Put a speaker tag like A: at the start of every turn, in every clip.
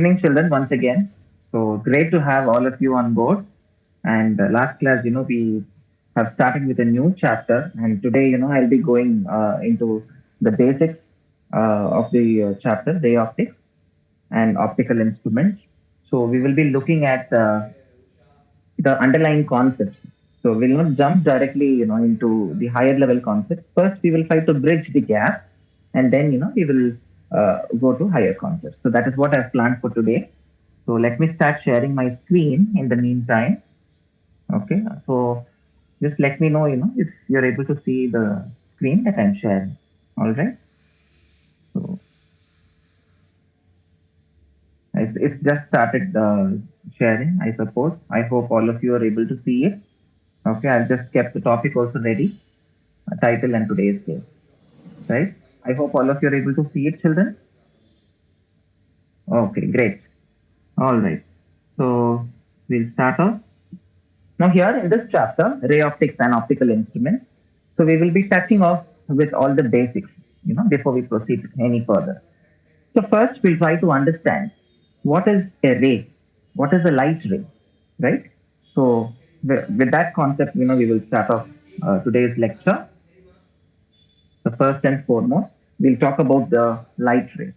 A: Good evening, children, once again. So great to have all of you on board. And last class, we have started with a new chapter. And today, I'll be going into the basics of the chapter, ray optics and optical instruments. So we will be looking at the underlying concepts. So we'll not jump directly, into the higher level concepts. First, we will try to bridge the gap, and then, we will go to higher concepts. So that is what I've planned for today. So let me start sharing my screen in the meantime. Okay. So just let me know, if you're able to see the screen that I'm sharing. All right. So it's just started sharing, I suppose. I hope all of you are able to see it. Okay. I've just kept the topic also ready, title and today's date. Right. I hope all of you are able to see it, children. Okay. Great. All right. So we'll start off. Now, here in this chapter, ray optics and optical instruments, so we will be touching off with all the basics, before we proceed any further. So, first, we'll try to understand what is a ray, what is a light ray, right? So, with that concept, we will start off today's lecture. So, first and foremost, we'll talk about the light ray.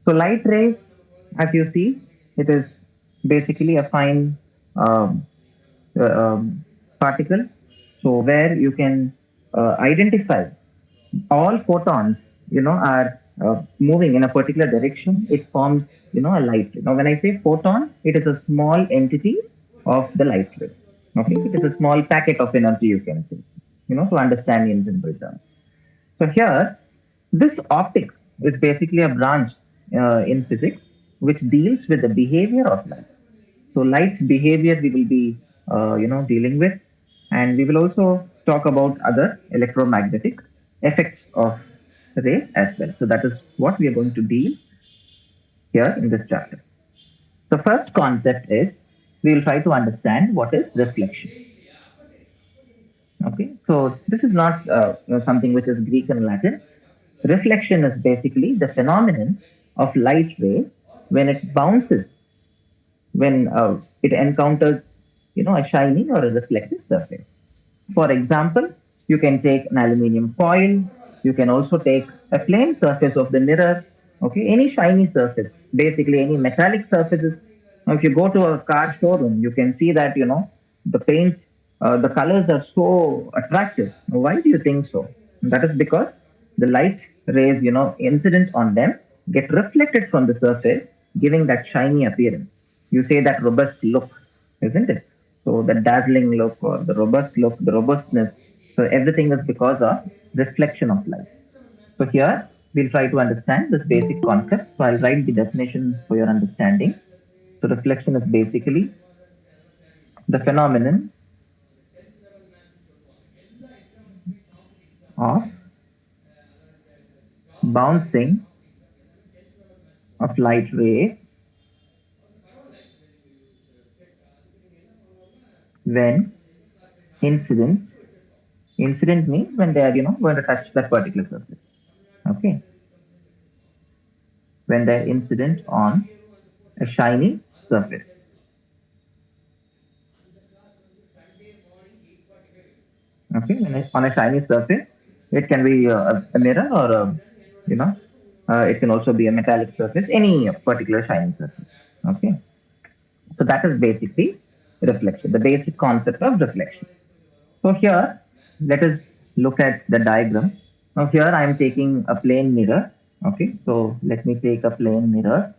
A: So, light rays, as you see, it is basically a fine um, particle. So where you can identify all photons, are moving in a particular direction, it forms, a light ray. Now, when I say photon, it is a small entity of the light ray. Okay, it is a small packet of energy, you can say, to understand in simple terms. So here, this optics is basically a branch in physics which deals with the behavior of light. So light's behavior we will be, dealing with, and we will also talk about other electromagnetic effects of rays as well. So that is what we are going to deal here in this chapter. The first concept is we will try to understand what is reflection. Okay, so this is not something which is Greek and Latin. Reflection is basically the phenomenon of light ray when it bounces when it encounters a shiny or a reflective surface. For example, you can take an aluminium foil. You can also take a plain surface of the mirror. Okay, any shiny surface, basically any metallic surfaces. Now, if you go to a car showroom, you can see that the paint, the colors are so attractive. Why do you think so? That is because the light rays, incident on them, get reflected from the surface, giving that shiny appearance. You say that robust look, isn't it? So the dazzling look or the robust look, the robustness. So everything is because of reflection of light. So here we'll try to understand this basic concept. So I'll write the definition for your understanding. So reflection is basically the phenomenon of bouncing of light rays when incidents incident means when they are going to touch that particular surface. Okay, when they're incident on a shiny surface. Okay, on a shiny surface, it can be a mirror or you know it can also be a metallic surface, any particular shiny surface. Okay, so that is basically reflection, the basic concept of reflection. So here, let us look at the diagram. Now here I am taking a plain mirror. Okay, so let me take a plain mirror.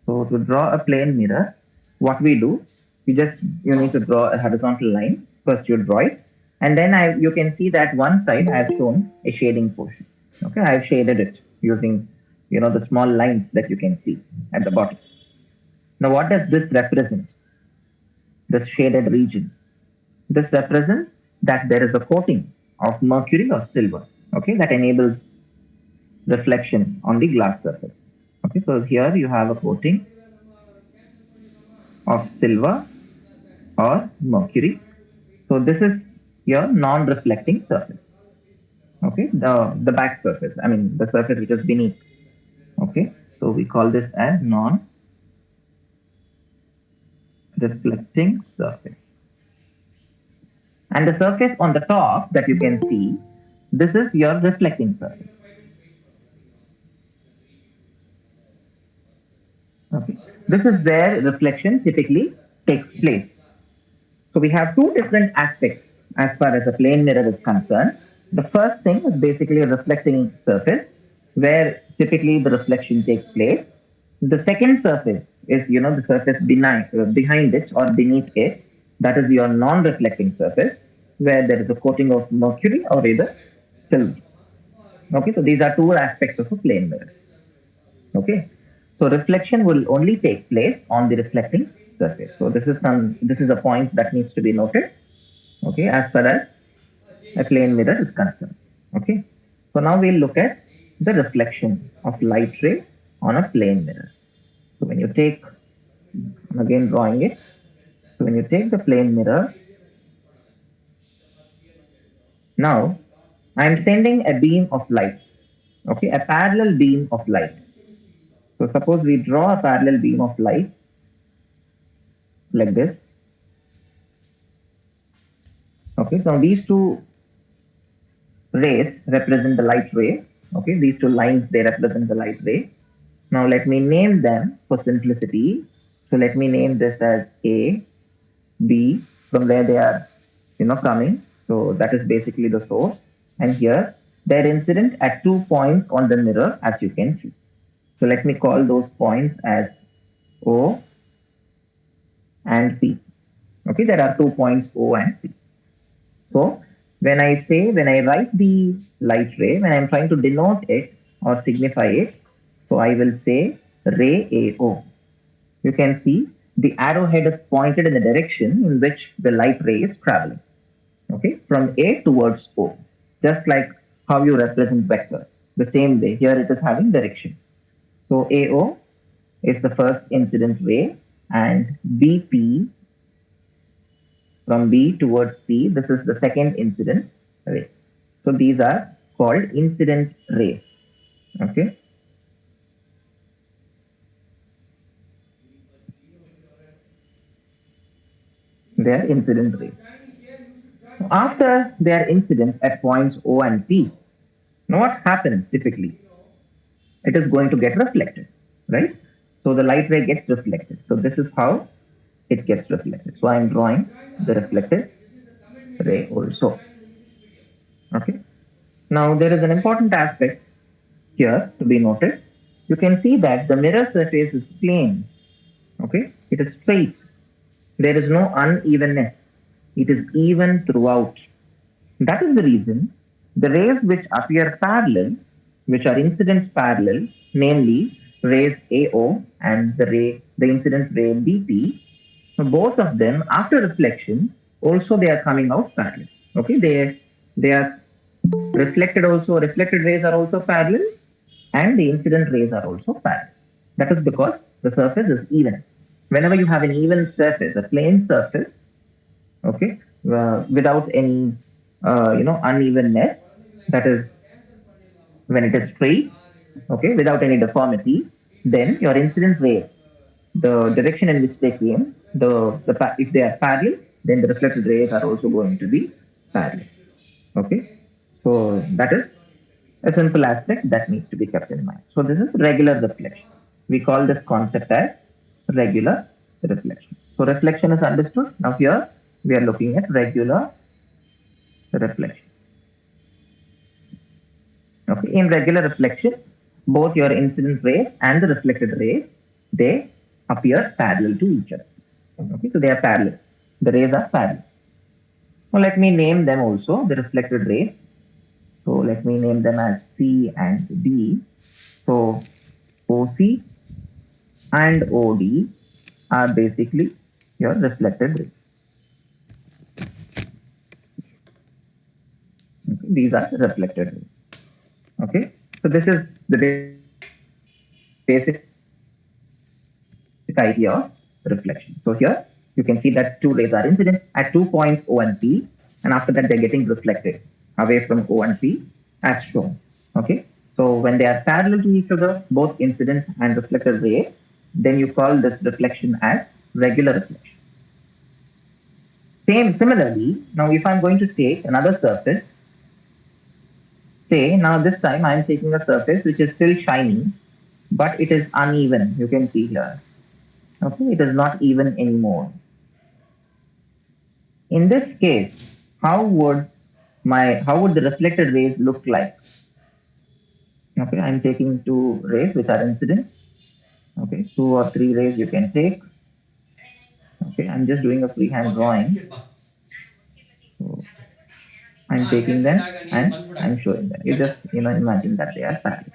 A: So to draw a plane mirror, what we do, you need to draw a horizontal line. First you draw it, and then you can see that one side I have shown a shading portion. Okay, I have shaded it using the small lines that you can see at the bottom. Now what does this represent? This shaded region. This represents that there is a coating of mercury or silver. Okay, that enables reflection on the glass surface. Okay, so here you have a coating of silver or mercury. So this is your non-reflecting surface. Okay, the back surface. I mean the surface which is beneath. Okay, So we call this as non-reflecting surface. And the surface on the top that you can see, this is your reflecting surface. Okay. This is where reflection typically takes place. So we have two different aspects as far as a plane mirror is concerned. The first thing is basically a reflecting surface where typically the reflection takes place. The second surface is, the surface behind it or beneath it. That is your non-reflecting surface where there is a coating of mercury or either silver. Okay, so these are two aspects of a plane mirror. Okay, so reflection will only take place on the reflecting surface. So this is a point that needs to be noted. Okay, as far as a plane mirror is concerned. Okay, so now we'll look at the reflection of light ray on a plane mirror. So when you take, I'm again drawing it. So when you take the plane mirror, now I'm sending a beam of light. Okay, a parallel beam of light. So suppose we draw a parallel beam of light like this. Okay, so these two rays represent the light ray. Okay, these two lines, they represent the light ray. Now let me name them for simplicity. So let me name this as A, B, from where they are, coming. So that is basically the source. And here they're incident at 2 points on the mirror, as you can see. So let me call those points as O and P. Okay, there are 2 points O and P. So when I write the light ray, when I'm trying to denote it or signify it, so I will say ray AO. You can see the arrowhead is pointed in the direction in which the light ray is traveling. Okay, from A towards O. Just like how you represent vectors. The same way, here it is having direction. So AO is the first incident ray and BP from B towards P, this is the second incident ray. So these are called incident rays. Okay. They are incident rays. After their incident at points O and P, now what happens typically? It is going to get reflected, right? So the light ray gets reflected. So this is how it gets reflected. So I am drawing the reflected ray also. Okay. Now there is an important aspect here to be noted. You can see that the mirror surface is plane. Okay, it is straight. There is no unevenness. It is even throughout. That is the reason the rays which appear parallel, which are incident parallel, namely rays AO and the incident ray BP, both of them after reflection also they are coming out parallel. Okay, they are reflected also. Reflected rays are also parallel, and the incident rays are also parallel. That is because the surface is even. Whenever you have an even surface, a plane surface, okay, without any unevenness, that is when it is straight, okay, without any deformity, then your incident rays, the direction in which they came, if they are parallel, then the reflected rays are also going to be parallel. Okay, so that is a simple aspect that needs to be kept in mind. So this is regular reflection. We call this concept as regular reflection. So reflection is understood. Now here we are looking at regular reflection. Okay, in regular reflection, both your incident rays and the reflected rays, they appear parallel to each other. Okay, so they are parallel. The rays are parallel. Now let me name them also, the reflected rays. So let me name them as C and D. So OC and OD are basically your reflected rays. Okay, these are the reflected rays. Okay, so this is the basic idea of reflection. So here you can see that two rays are incident at 2 points O and P, and after that they're getting reflected away from O and P as shown. Okay, So when they are parallel to each other, both incident and reflected rays, then you call this reflection as regular reflection. Similarly, now if I'm going to take another surface, say now this time I'm taking a surface which is still shiny, but it is uneven. You can see here. Okay, it is not even anymore. In this case, how would the reflected rays look like? Okay, I'm taking two rays which are incident. Okay, two or three rays you can take. Okay, I'm just doing a freehand drawing. So I'm taking them and I'm showing them. You just imagine that they are parallel.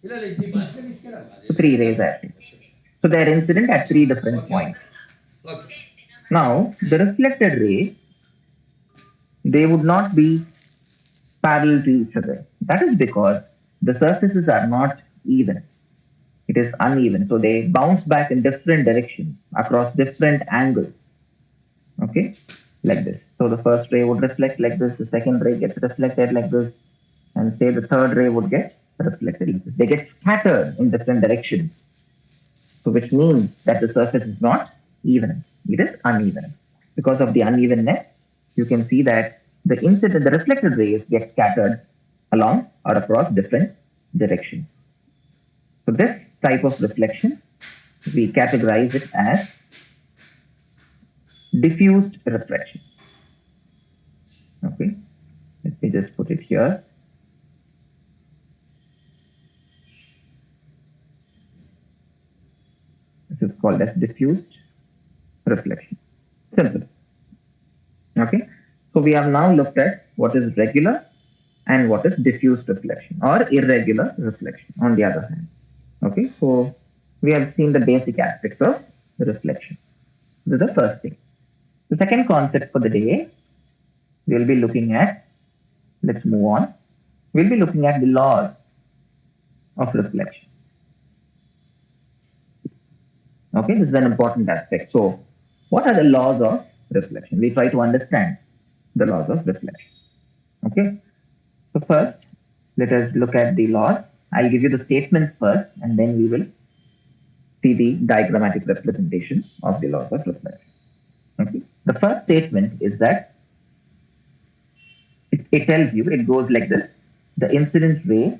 A: Okay. So three rays are taken. So they are incident at three different points. Now the reflected rays, they would not be parallel to each other. That is because the surfaces are not even. It is uneven. So they bounce back in different directions across different angles. Okay, like this. So the first ray would reflect like this, the second ray gets reflected like this, and say the third ray would get reflected like this. They get scattered in different directions. So which means that the surface is not even, it is uneven. Because of the unevenness, you can see that the reflected rays get scattered along or across different directions. So this type of reflection, we categorize it as diffused reflection. Okay, let me just put it here. This is called as diffused reflection. Simple. Okay, so we have now looked at what is regular and what is diffused reflection or irregular reflection on the other hand. Okay, so we have seen the basic aspects of reflection. This is the first thing. The second concept for the day we'll be looking at, let's move on. We'll be looking at the laws of reflection. Okay, this is an important aspect. So, what are the laws of reflection? We try to understand the laws of reflection. Okay, so first, let us look at the laws. I'll give you the statements first, and then we will see the diagrammatic representation of the laws of reflection. Okay, the first statement is that it tells you, it goes like this: the incident ray,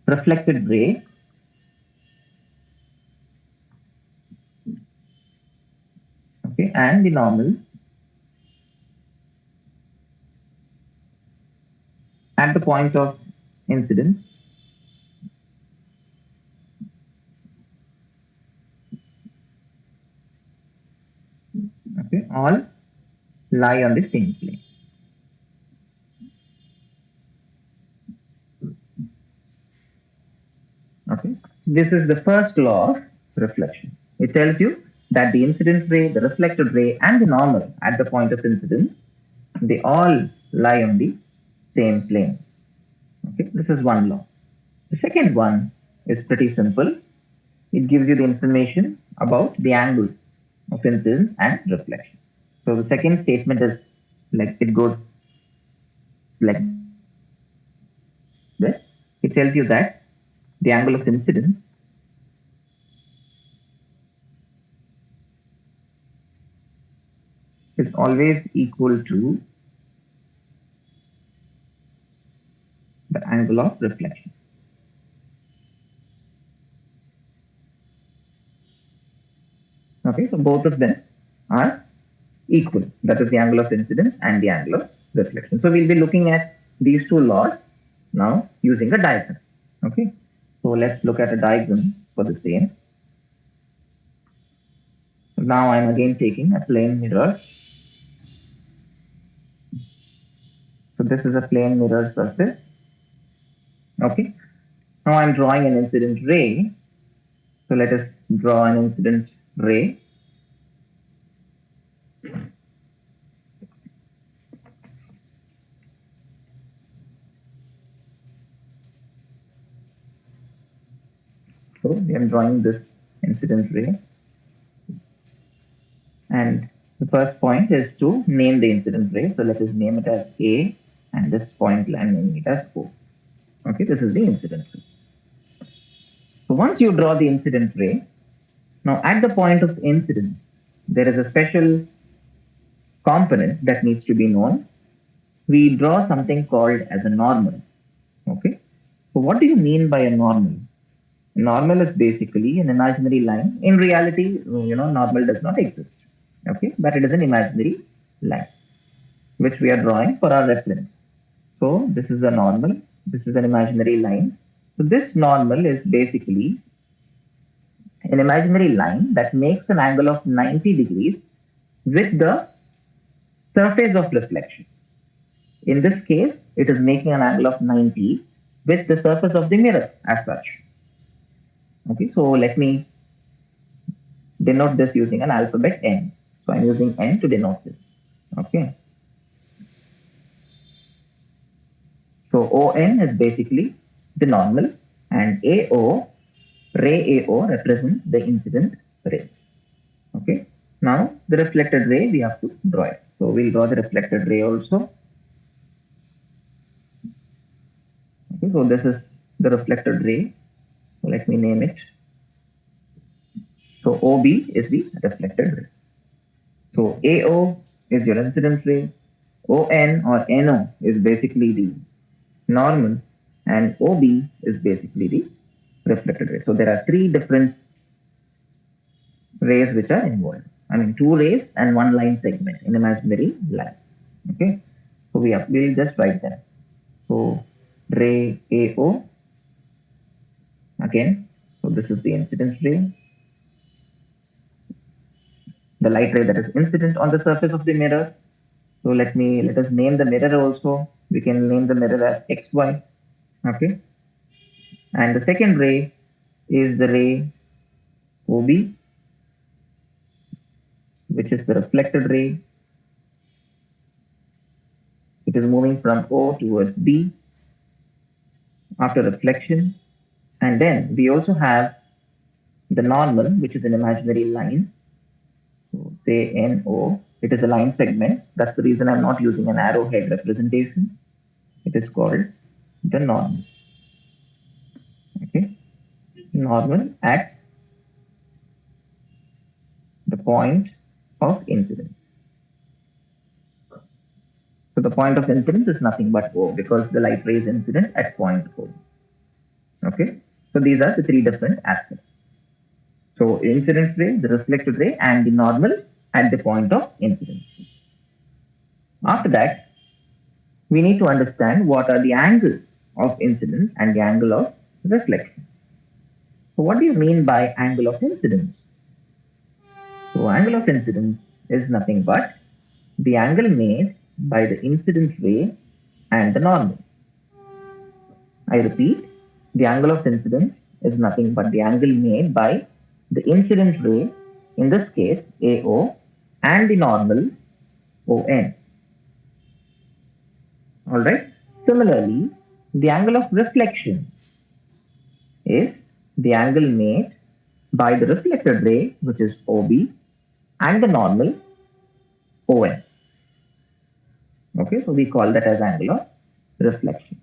A: reflected ray, okay, and the normal at the point of incidence okay, all lie on the same plane. Okay, this is the first law of reflection. It tells you that the incident ray, the reflected ray, and the normal at the point of incidence, they all lie on the same plane. Okay, this is one law. The second one is pretty simple. It gives you the information about the angles of incidence and reflection. So the second statement is like it goes like this. It tells you that the angle of incidence is always equal to the angle of reflection. Okay, so both of them are equal. That is the angle of incidence and the angle of reflection. So we'll be looking at these two laws now using a diagram. Okay, so let's look at a diagram for the same. Now I'm again taking a plane mirror. So this is a plane mirror surface. Okay, now I'm drawing an incident ray. So let us draw an incident ray. So we are drawing this incident ray. And the first point is to name the incident ray. So let us name it as A, and this point I'm naming it as O. Okay, this is the incident ray. So once you draw the incident ray, now at the point of incidence, there is a special component that needs to be known. We draw something called as a normal. Okay, so what do you mean by a normal? Normal is basically an imaginary line. In reality, normal does not exist. Okay, but it is an imaginary line which we are drawing for our reference. So this is a normal. This is an imaginary line. So this normal is basically an imaginary line that makes an angle of 90 degrees with the surface of reflection. In this case, it is making an angle of 90 with the surface of the mirror as such. Okay, so let me denote this using an alphabet N. So I'm using N to denote this. Okay. So ON is basically the normal, and AO, ray AO, represents the incident ray. Okay. Now the reflected ray, we have to draw it. So we'll draw the reflected ray also. Okay, so this is the reflected ray. So let me name it. So OB is the reflected ray. So AO is your incident ray. ON or NO is basically the normal, and OB is basically the reflected ray. So there are three different rays which are involved. I mean, two rays and one line segment in imaginary line. Okay, so we'll just write them. So ray AO again. So this is the incident ray, the light ray that is incident on the surface of the mirror. So let us name the mirror also. We can name the mirror as XY. Okay, and the second ray is the ray OB, which is the reflected ray. It is moving from O towards B after reflection. And then we also have the normal, which is an imaginary line. So say NO, it is a line segment. That's the reason I'm not using an arrowhead representation. It is called the normal. Okay, normal at the point of incidence. So the point of incidence is nothing but O, because the light ray is incident at point O. Okay, so these are the three different aspects. So incidence ray, the reflected ray, and the normal at the point of incidence. After that, we need to understand what are the angles of incidence and the angle of reflection. So what do you mean by angle of incidence? So angle of incidence is nothing but the angle made by the incident ray and the normal. I repeat, the angle of incidence is nothing but the angle made by the incident ray, in this case AO, and the normal ON. Alright. Similarly, the angle of reflection is the angle made by the reflected ray, which is OB, and the normal ON. Okay, so we call that as angle of reflection.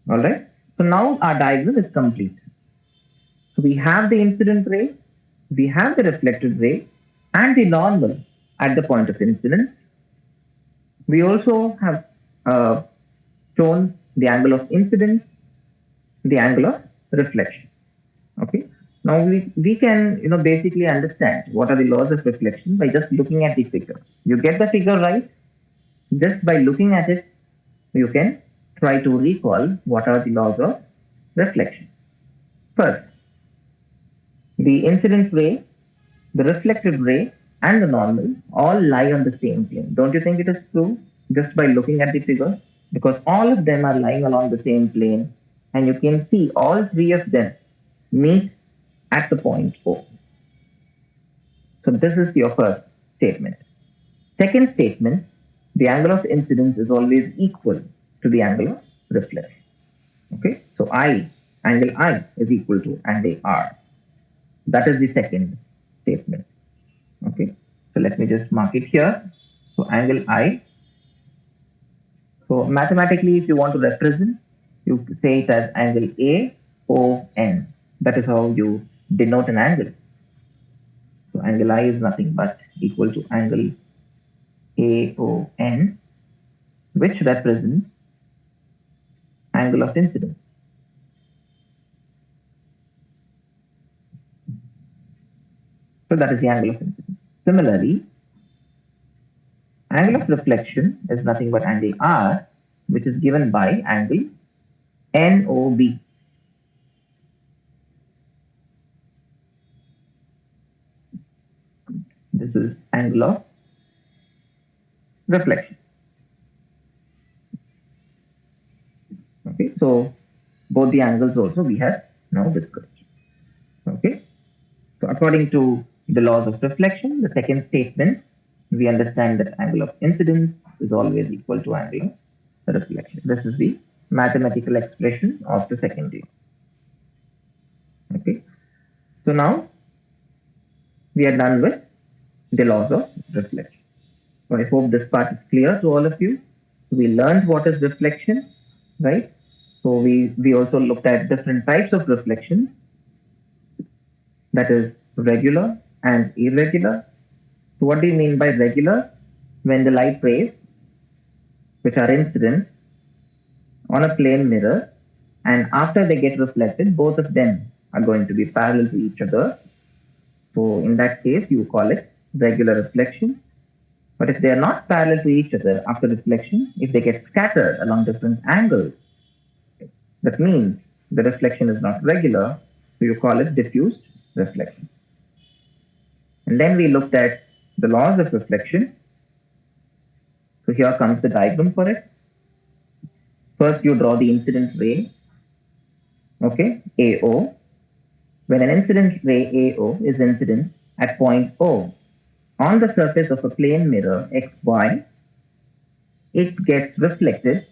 A: Alright. So now our diagram is complete. So we have the incident ray, we have the reflected ray, and the normal at the point of incidence. We also have shown the angle of incidence, the angle of reflection. Okay. Now we can basically understand what are the laws of reflection by just looking at the figure. You get the figure right? Just by looking at it, you can try to recall what are the laws of reflection. First, the incidence ray, the reflected ray, and the normal all lie on the same plane. Don't you think it is true? Just by looking at the figure? Because all of them are lying along the same plane, and you can see all three of them meet at the point O. So this is your first statement. Second statement, the angle of incidence is always equal to the angle of reflection. Okay, so angle I is equal to angle R. That is the second statement. Okay, So let me just mark it here. So angle I. So mathematically, if you want to represent, you say it as angle AON. That is how you denote an angle. So angle I is nothing but equal to angle AON, which represents angle of incidence. So that is the angle of incidence. Similarly, angle of reflection is nothing but angle R, which is given by angle NOB. This is angle of reflection. Okay, so both the angles also we have now discussed. Okay, so according to the laws of reflection, the second statement, we understand that angle of incidence is always equal to angle of reflection. This is the mathematical expression of the second law. Okay, so now we are done with the laws of reflection. So I hope this part is clear to all of you. We learned what is reflection, right? So we also looked at different types of reflections, that is regular and irregular. So what do you mean by regular? When the light rays, which are incident on a plane mirror, and after they get reflected, both of them are going to be parallel to each other. So in that case, you call it regular reflection. But if they are not parallel to each other after reflection, if they get scattered along different angles, that means the reflection is not regular, so you call it diffused reflection. And then we looked at the laws of reflection. So here comes the diagram for it. First, you draw the incident ray, okay, AO. When an incident ray AO is incident at point O on the surface of a plane mirror XY, it gets reflected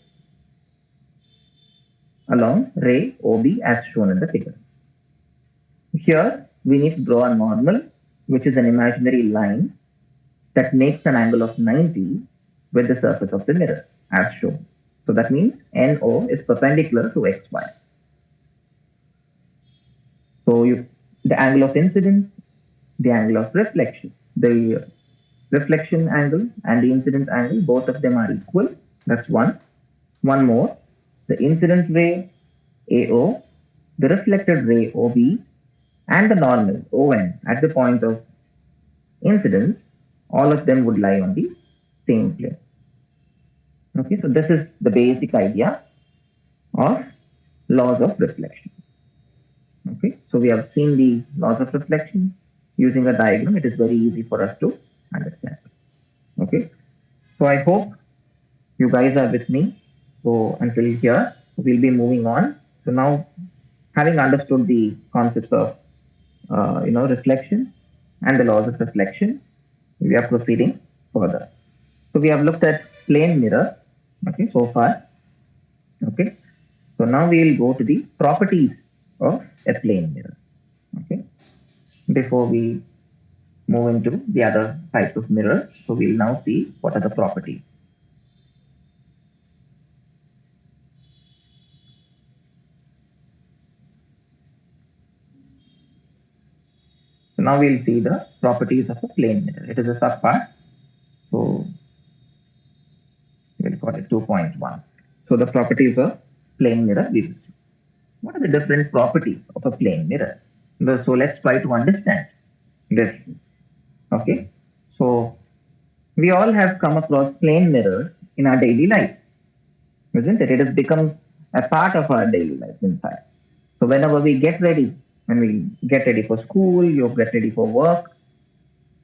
A: along ray OB as shown in the figure. Here, we need to draw a normal, which is an imaginary line that makes an angle of 90 with the surface of the mirror as shown. So that means NO is perpendicular to XY. So the angle of incidence, the angle of reflection, the reflection angle and the incidence angle, both of them are equal. That's one. One more, the incidence ray AO, the reflected ray OB, and the normal ON at the point of incidence, all of them would lie on the same plane. Okay, so this is the basic idea of laws of reflection. Okay, so we have seen the laws of reflection using a diagram. It is very easy for us to understand. Okay, so I hope you guys are with me. So until here, we'll be moving on. So now, having understood the concepts of reflection and the laws of reflection, we are proceeding further. So we have looked at plane mirror, okay, so far. Okay, so now we will go to the properties of a plane mirror. Okay, before we move into the other types of mirrors, so we'll now see what are the properties. So now we'll see the properties of a plane mirror. It is a subpart, so we'll call it 2.1. So the properties of plane mirror we will see. What are the different properties of a plane mirror? So let's try to understand this. Okay, so we all have come across plane mirrors in our daily lives, isn't it? It has become a part of our daily lives, in fact. So whenever we get ready, when we get ready for school, you get ready for work,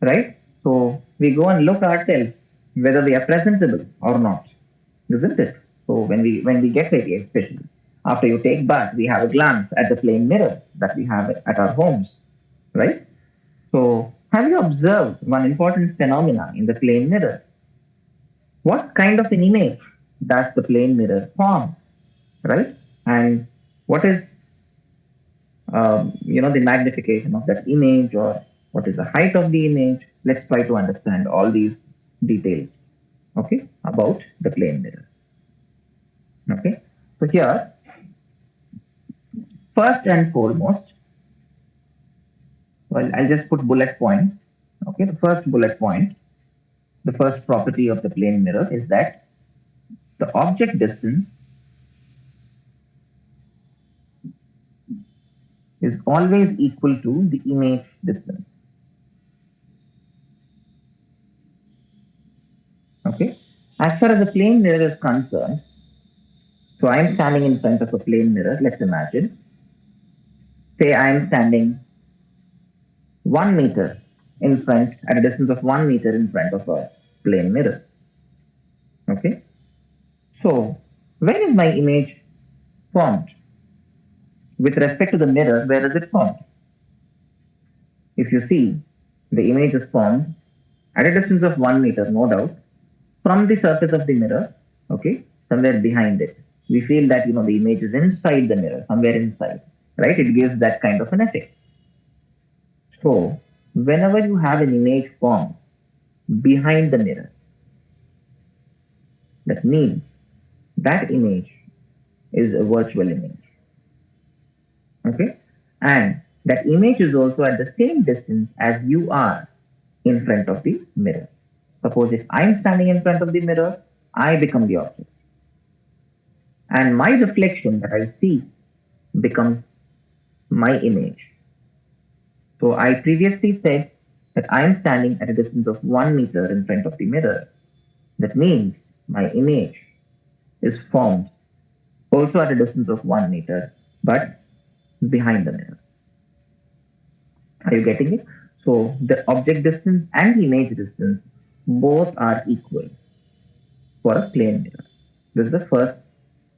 A: right? So we go and look ourselves whether we are presentable or not, isn't it? So when we get ready, especially after you take bath, we have a glance at the plane mirror that we have at our homes, right? So have you observed one important phenomena in the plane mirror? What kind of an image does the plane mirror form, right? And what is the magnification of that image, or what is the height of the image, let's try to understand all these details, okay, about the plane mirror. Okay, so here, first and foremost, well, I'll just put bullet points. Okay, the first bullet point, the first property of the plane mirror is that the object distance is always equal to the image distance. Okay, as far as the plane mirror is concerned, so I'm standing in front of a plane mirror. Let's imagine, say I'm standing 1 meter in front, at a distance of 1 meter in front of a plane mirror. Okay, so when is my image formed? With respect to the mirror, where is it formed? If you see, the image is formed at a distance of 1 meter, no doubt, from the surface of the mirror, okay, somewhere behind it. We feel that the image is inside the mirror, somewhere inside, right? It gives that kind of an effect. So, whenever you have an image formed behind the mirror, that means that image is a virtual image, okay? And that image is also at the same distance as you are in front of the mirror. Suppose if I'm standing in front of the mirror, I become the object. And my reflection that I see becomes my image. So I previously said that I am standing at a distance of 1 meter in front of the mirror. That means my image is formed also at a distance of 1 meter, but behind the mirror. Are you getting it? So the object distance and the image distance both are equal for a plane mirror. This is the first,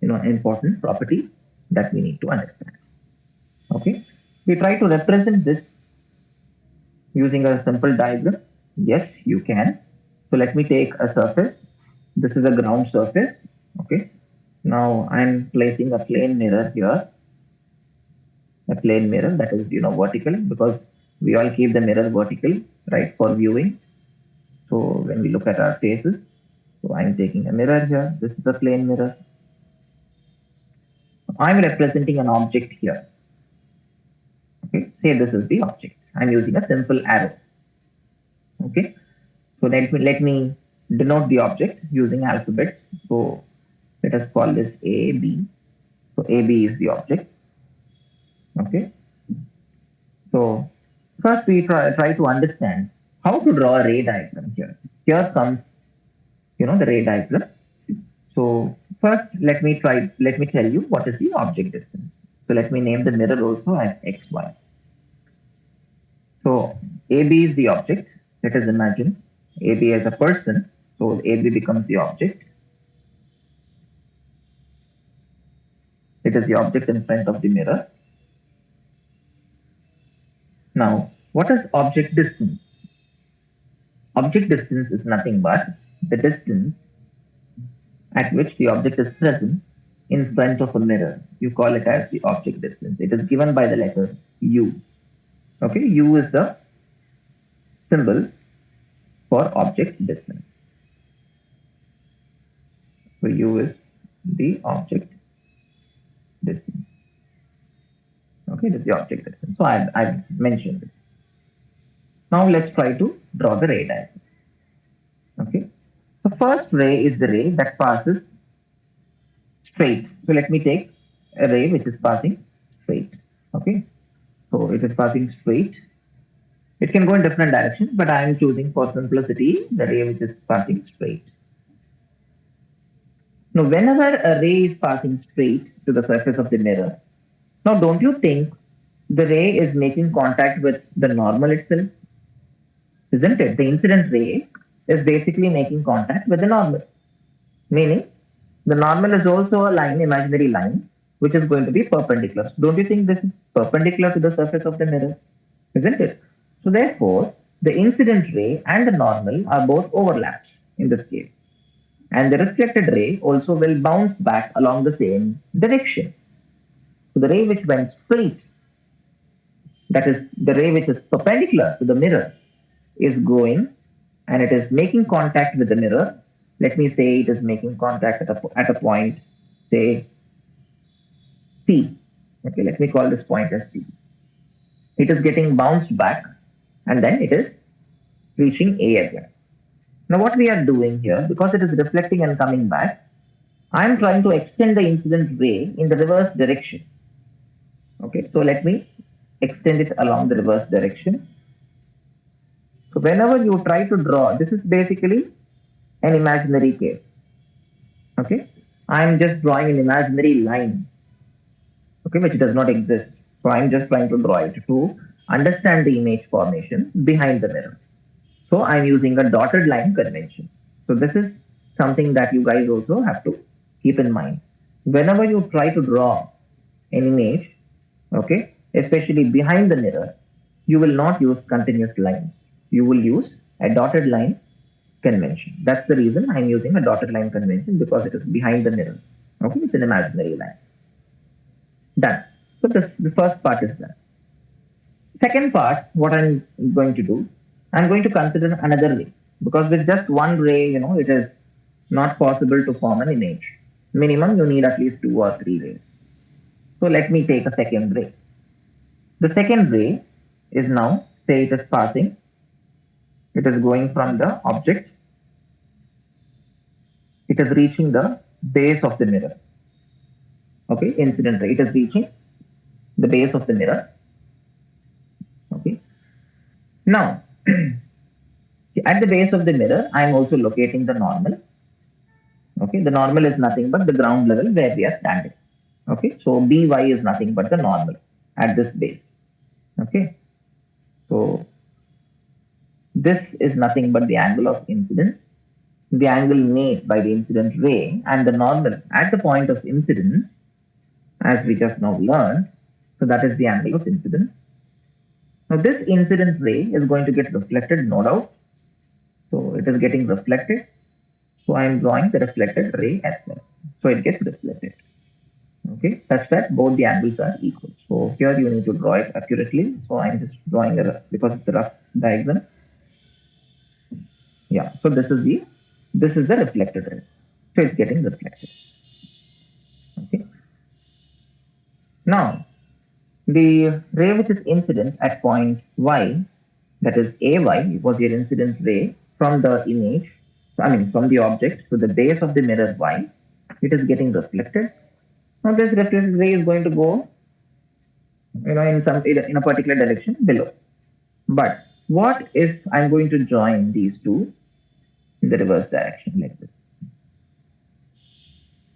A: important property that we need to understand. Okay, we try to represent this using a simple diagram. Yes, you can. So let me take a surface. This is a ground surface. Okay. Now I'm placing a plane mirror here. A plane mirror that is, vertical, because we all keep the mirror vertical, right, for viewing. So when we look at our faces, so I'm taking a mirror here. This is a plane mirror. I'm representing an object here. Okay, say this is the object. I'm using a simple arrow. Okay, so let me denote the object using alphabets. So let us call this A, B. So AB is the object. Okay, so first we try to understand how to draw a ray diagram here. Here comes, the ray diagram. So first let me tell you what is the object distance. So let me name the mirror also as XY. So AB is the object. Let us imagine AB as a person. So AB becomes the object. It is the object in front of the mirror. Now, what is object distance? Object distance is nothing but the distance at which the object is present in front of a mirror. You call it as the object distance. It is given by the letter U. Okay, U is the symbol for object distance. So U is the object distance. Okay, this is the object distance. So I've mentioned it. Now let's try to draw the ray diagram. Okay, the first ray is the ray that passes straight. So let me take a ray which is passing straight. Okay, so it is passing straight. It can go in different directions, but I am choosing for simplicity the ray which is passing straight. Now, whenever a ray is passing straight to the surface of the mirror, now don't you think the ray is making contact with the normal itself? Isn't it? The incident ray is basically making contact with the normal, meaning the normal is also a line, imaginary line, which is going to be perpendicular. So don't you think this is perpendicular to the surface of the mirror? Isn't it? So therefore, the incident ray and the normal are both overlapped in this case. And the reflected ray also will bounce back along the same direction. So the ray which went straight, that is the ray which is perpendicular to the mirror, is going and it is making contact with the mirror. Let me say it is making contact at a point, say C. Okay, let me call this point as C. It is getting bounced back and then it is reaching A again. Now, what we are doing here, because it is reflecting and coming back, I am trying to extend the incident ray in the reverse direction. Okay, so let me extend it along the reverse direction. So, whenever you try to draw, this is basically an imaginary case. Okay, I am just drawing an imaginary line, okay, which does not exist. So, I am just trying to draw it to understand the image formation behind the mirror. So I'm using a dotted line convention. So this is something that you guys also have to keep in mind. Whenever you try to draw an image, okay, especially behind the mirror, you will not use continuous lines. You will use a dotted line convention. That's the reason I'm using a dotted line convention because it is behind the mirror. Okay, it's an imaginary line. Done. So this the first part is done. Second part, what I'm going to do, I'm going to consider another ray because with just one ray, it is not possible to form an image. Minimum, you need at least two or three rays. So let me take a second ray. The second ray is now, say it is passing, it is going from the object, it is reaching the base of the mirror. Okay, incident ray, it is reaching the base of the mirror. Okay, now at the base of the mirror, I am also locating the normal. Okay, the normal is nothing but the ground level where we are standing. Okay, so by is nothing but the normal at this base. Okay, so this is nothing but the angle of incidence, the angle made by the incident ray, and the normal at the point of incidence, as we just now learned. So that is the angle of incidence. Now this incident ray is going to get reflected, no doubt. So it is getting reflected. So I am drawing the reflected ray as well. So it gets reflected. Okay, such that both the angles are equal. So here you need to draw it accurately. So I'm just drawing because it's a rough diagram. Yeah, so this is the reflected ray. So it's getting reflected. Okay. Now the ray which is incident at point Y, that is AY, was your incident ray from the image, from the object to the base of the mirror Y. It is getting reflected. Now this reflected ray is going to go, in a particular direction below. But what if I'm going to join these two in the reverse direction like this?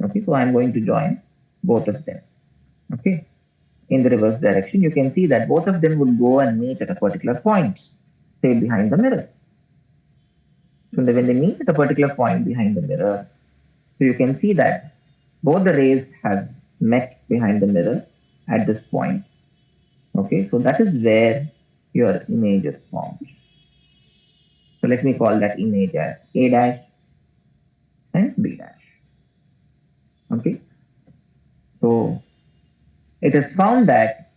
A: Okay, so I'm going to join both of them. Okay, in the reverse direction, you can see that both of them would go and meet at a particular point, say behind the mirror. So when they meet at a particular point behind the mirror, so you can see that both the rays have met behind the mirror at this point. Okay, so that is where your image is formed. So let me call that image as A dash and B dash. Okay, so it is found that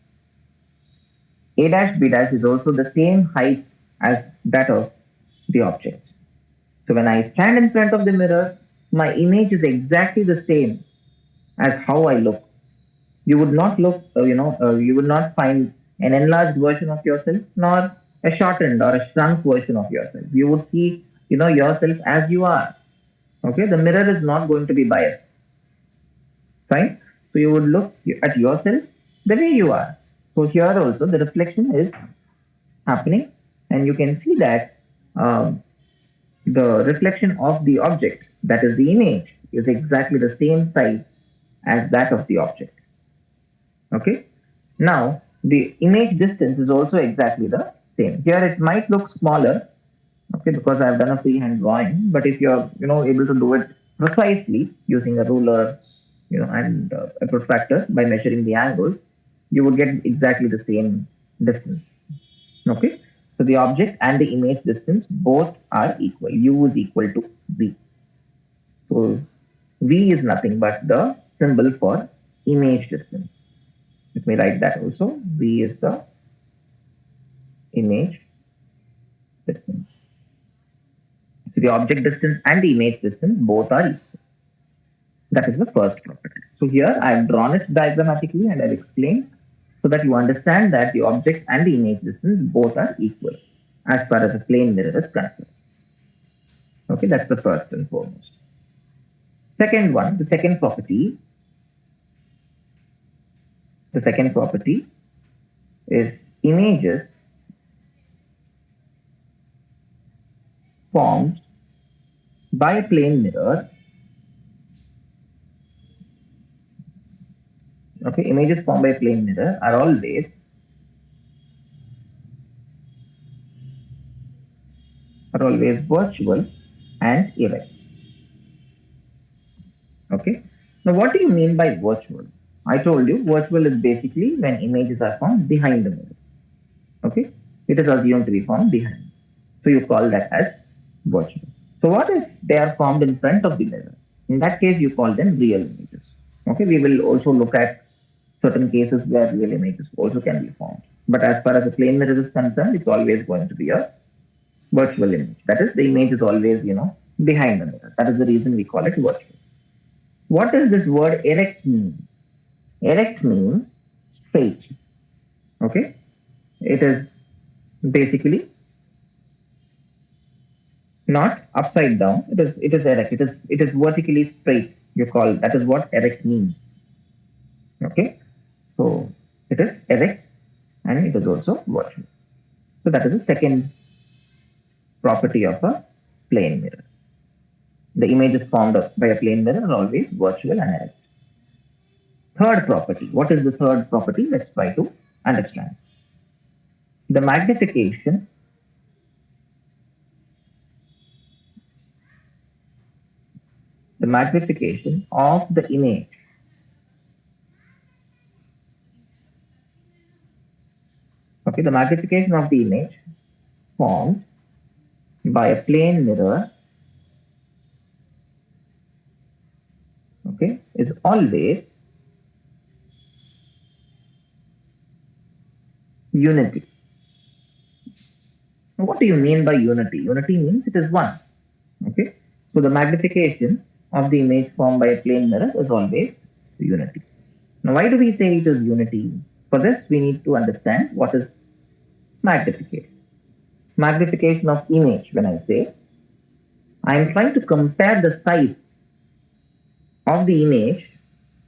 A: A dash B dash is also the same height as that of the object. So when I stand in front of the mirror, my image is exactly the same as how I look. You would not you would not find an enlarged version of yourself nor a shortened or a shrunk version of yourself. You would see, yourself as you are. Okay, the mirror is not going to be biased, right? So you would look at yourself the way you are. So here also the reflection is happening, and you can see that the reflection of the object, that is the image, is exactly the same size as that of the object. Okay. Now the image distance is also exactly the same. Here it might look smaller, okay, because I've done a freehand drawing. But if you're able to do it precisely using a ruler, and a protractor by measuring the angles, you would get exactly the same distance. Okay, so the object and the image distance both are equal. U is equal to V. So V is nothing but the symbol for image distance. Let me write that also. V is the image distance. So the object distance and the image distance both are equal. That is the first property. So here I have drawn it diagrammatically and I've explained so that you understand that the object and the image distance both are equal as far as a plane mirror is concerned. Okay, that's the first and foremost. Second one, the second property is images formed by a plane mirror. Okay, images formed by a plane mirror are always virtual and erect. Okay. Now, what do you mean by virtual? I told you virtual is basically when images are formed behind the mirror. Okay. It is assumed to be formed behind. So you call that as virtual. So what if they are formed in front of the mirror? In that case, you call them real images. Okay. We will also look at certain cases where real images also can be formed. But as far as the plane mirror is concerned, it's always going to be a virtual image. That is, the image is always, behind the mirror. That is the reason we call it virtual. What does this word erect mean? Erect means straight. Okay? It is basically not upside down. It is erect. It is vertically straight. You call that is what erect means. Okay? So it is erect and it is also virtual. So that is the second property of a plane mirror. The images formed by a plane mirror are always virtual and erect. Third property. What is the third property? Let's try to understand. The magnification of the image the magnification of the image formed by a plane mirror is always unity. Now, what do you mean by unity? Unity means it is one. Okay, so the magnification of the image formed by a plane mirror is always unity. Now, why do we say it is unity? For this, we need to understand what is magnification. Magnification of image, when I say, I am trying to compare the size of the image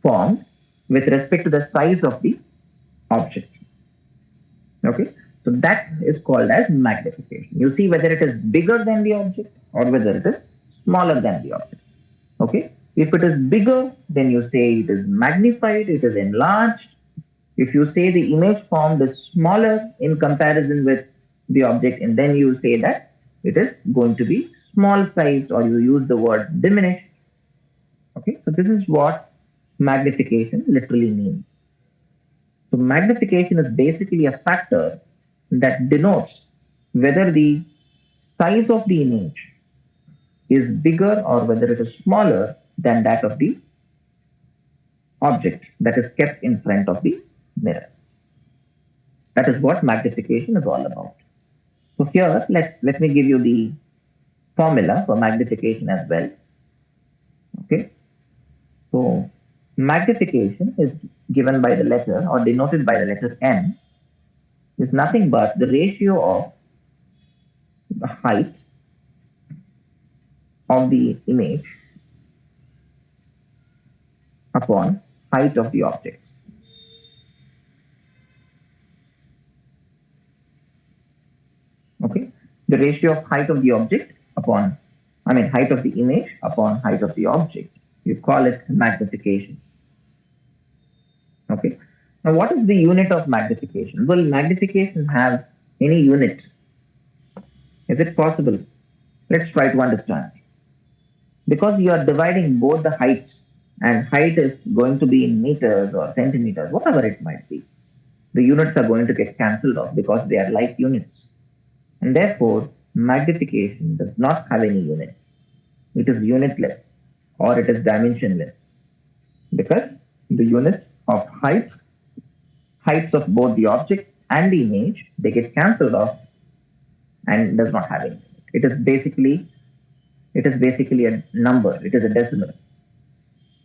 A: formed with respect to the size of the object. Okay, so that is called as magnification. You see whether it is bigger than the object or whether it is smaller than the object. Okay, if it is bigger, then you say it is magnified, it is enlarged. If you say the image formed is smaller in comparison with the object, and then you say that it is going to be small sized, or you use the word diminished. Okay, so this is what magnification literally means. So magnification is basically a factor that denotes whether the size of the image is bigger or whether it is smaller than that of the object that is kept in front of the mirror. That is what magnification is all about. So here, let me give you the formula for magnification as well. Okay. So magnification is given by the letter or denoted by the letter M is nothing but the ratio of the height of the image upon height of the object. Okay, the ratio of height of the object upon, height of the image upon height of the object. You call it magnification. Okay, now what is the unit of magnification? Will magnification have any unit? Is it possible? Let's try to understand. Because you are dividing both the heights, and height is going to be in meters or centimeters, whatever it might be, the units are going to get cancelled off because they are like units. And therefore, magnification does not have any unit. It is unitless or it is dimensionless because the units of heights of both the objects and the image, they get cancelled off and does not have any limit. It is basically a number. It is a decimal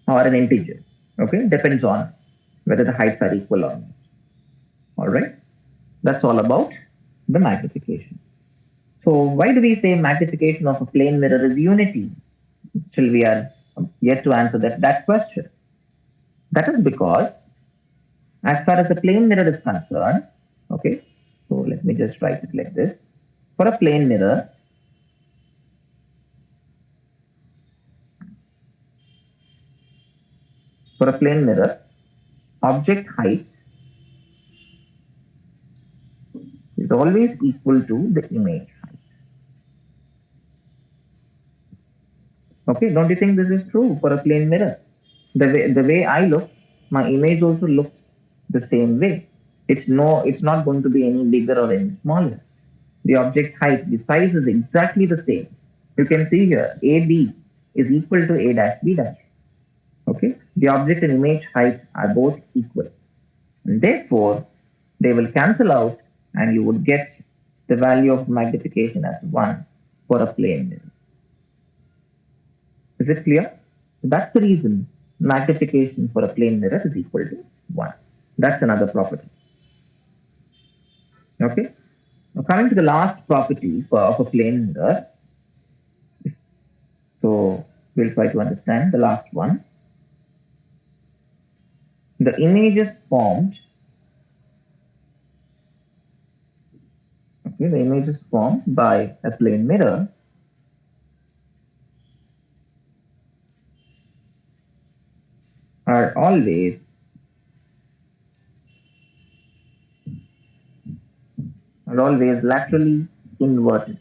A: or an integer. Okay, depends on whether the heights are equal or not. All right, that's all about the magnification. So why do we say magnification of a plane mirror is unity? Still, we are yet to answer that question. That is because, as far as the plane mirror is concerned, okay, so let me just write it like this. For a plane mirror, for a plane mirror, object height is always equal to the image height. Okay, don't you think this is true for a plane mirror? The way I look, my image also looks the same way. It's not going to be any bigger or any smaller. The object height, the size is exactly the same. You can see here AB is equal to A dash B dash. Okay, the object and image heights are both equal. And therefore, they will cancel out and you would get the value of magnification as 1 for a plane mirror. Is it clear? That's the reason magnification for a plane mirror is equal to 1. That's another property. Okay. Now coming to the last property of a plane mirror. So we'll try to understand the last one. The images formed, okay, the images formed by a plane mirror are always laterally inverted.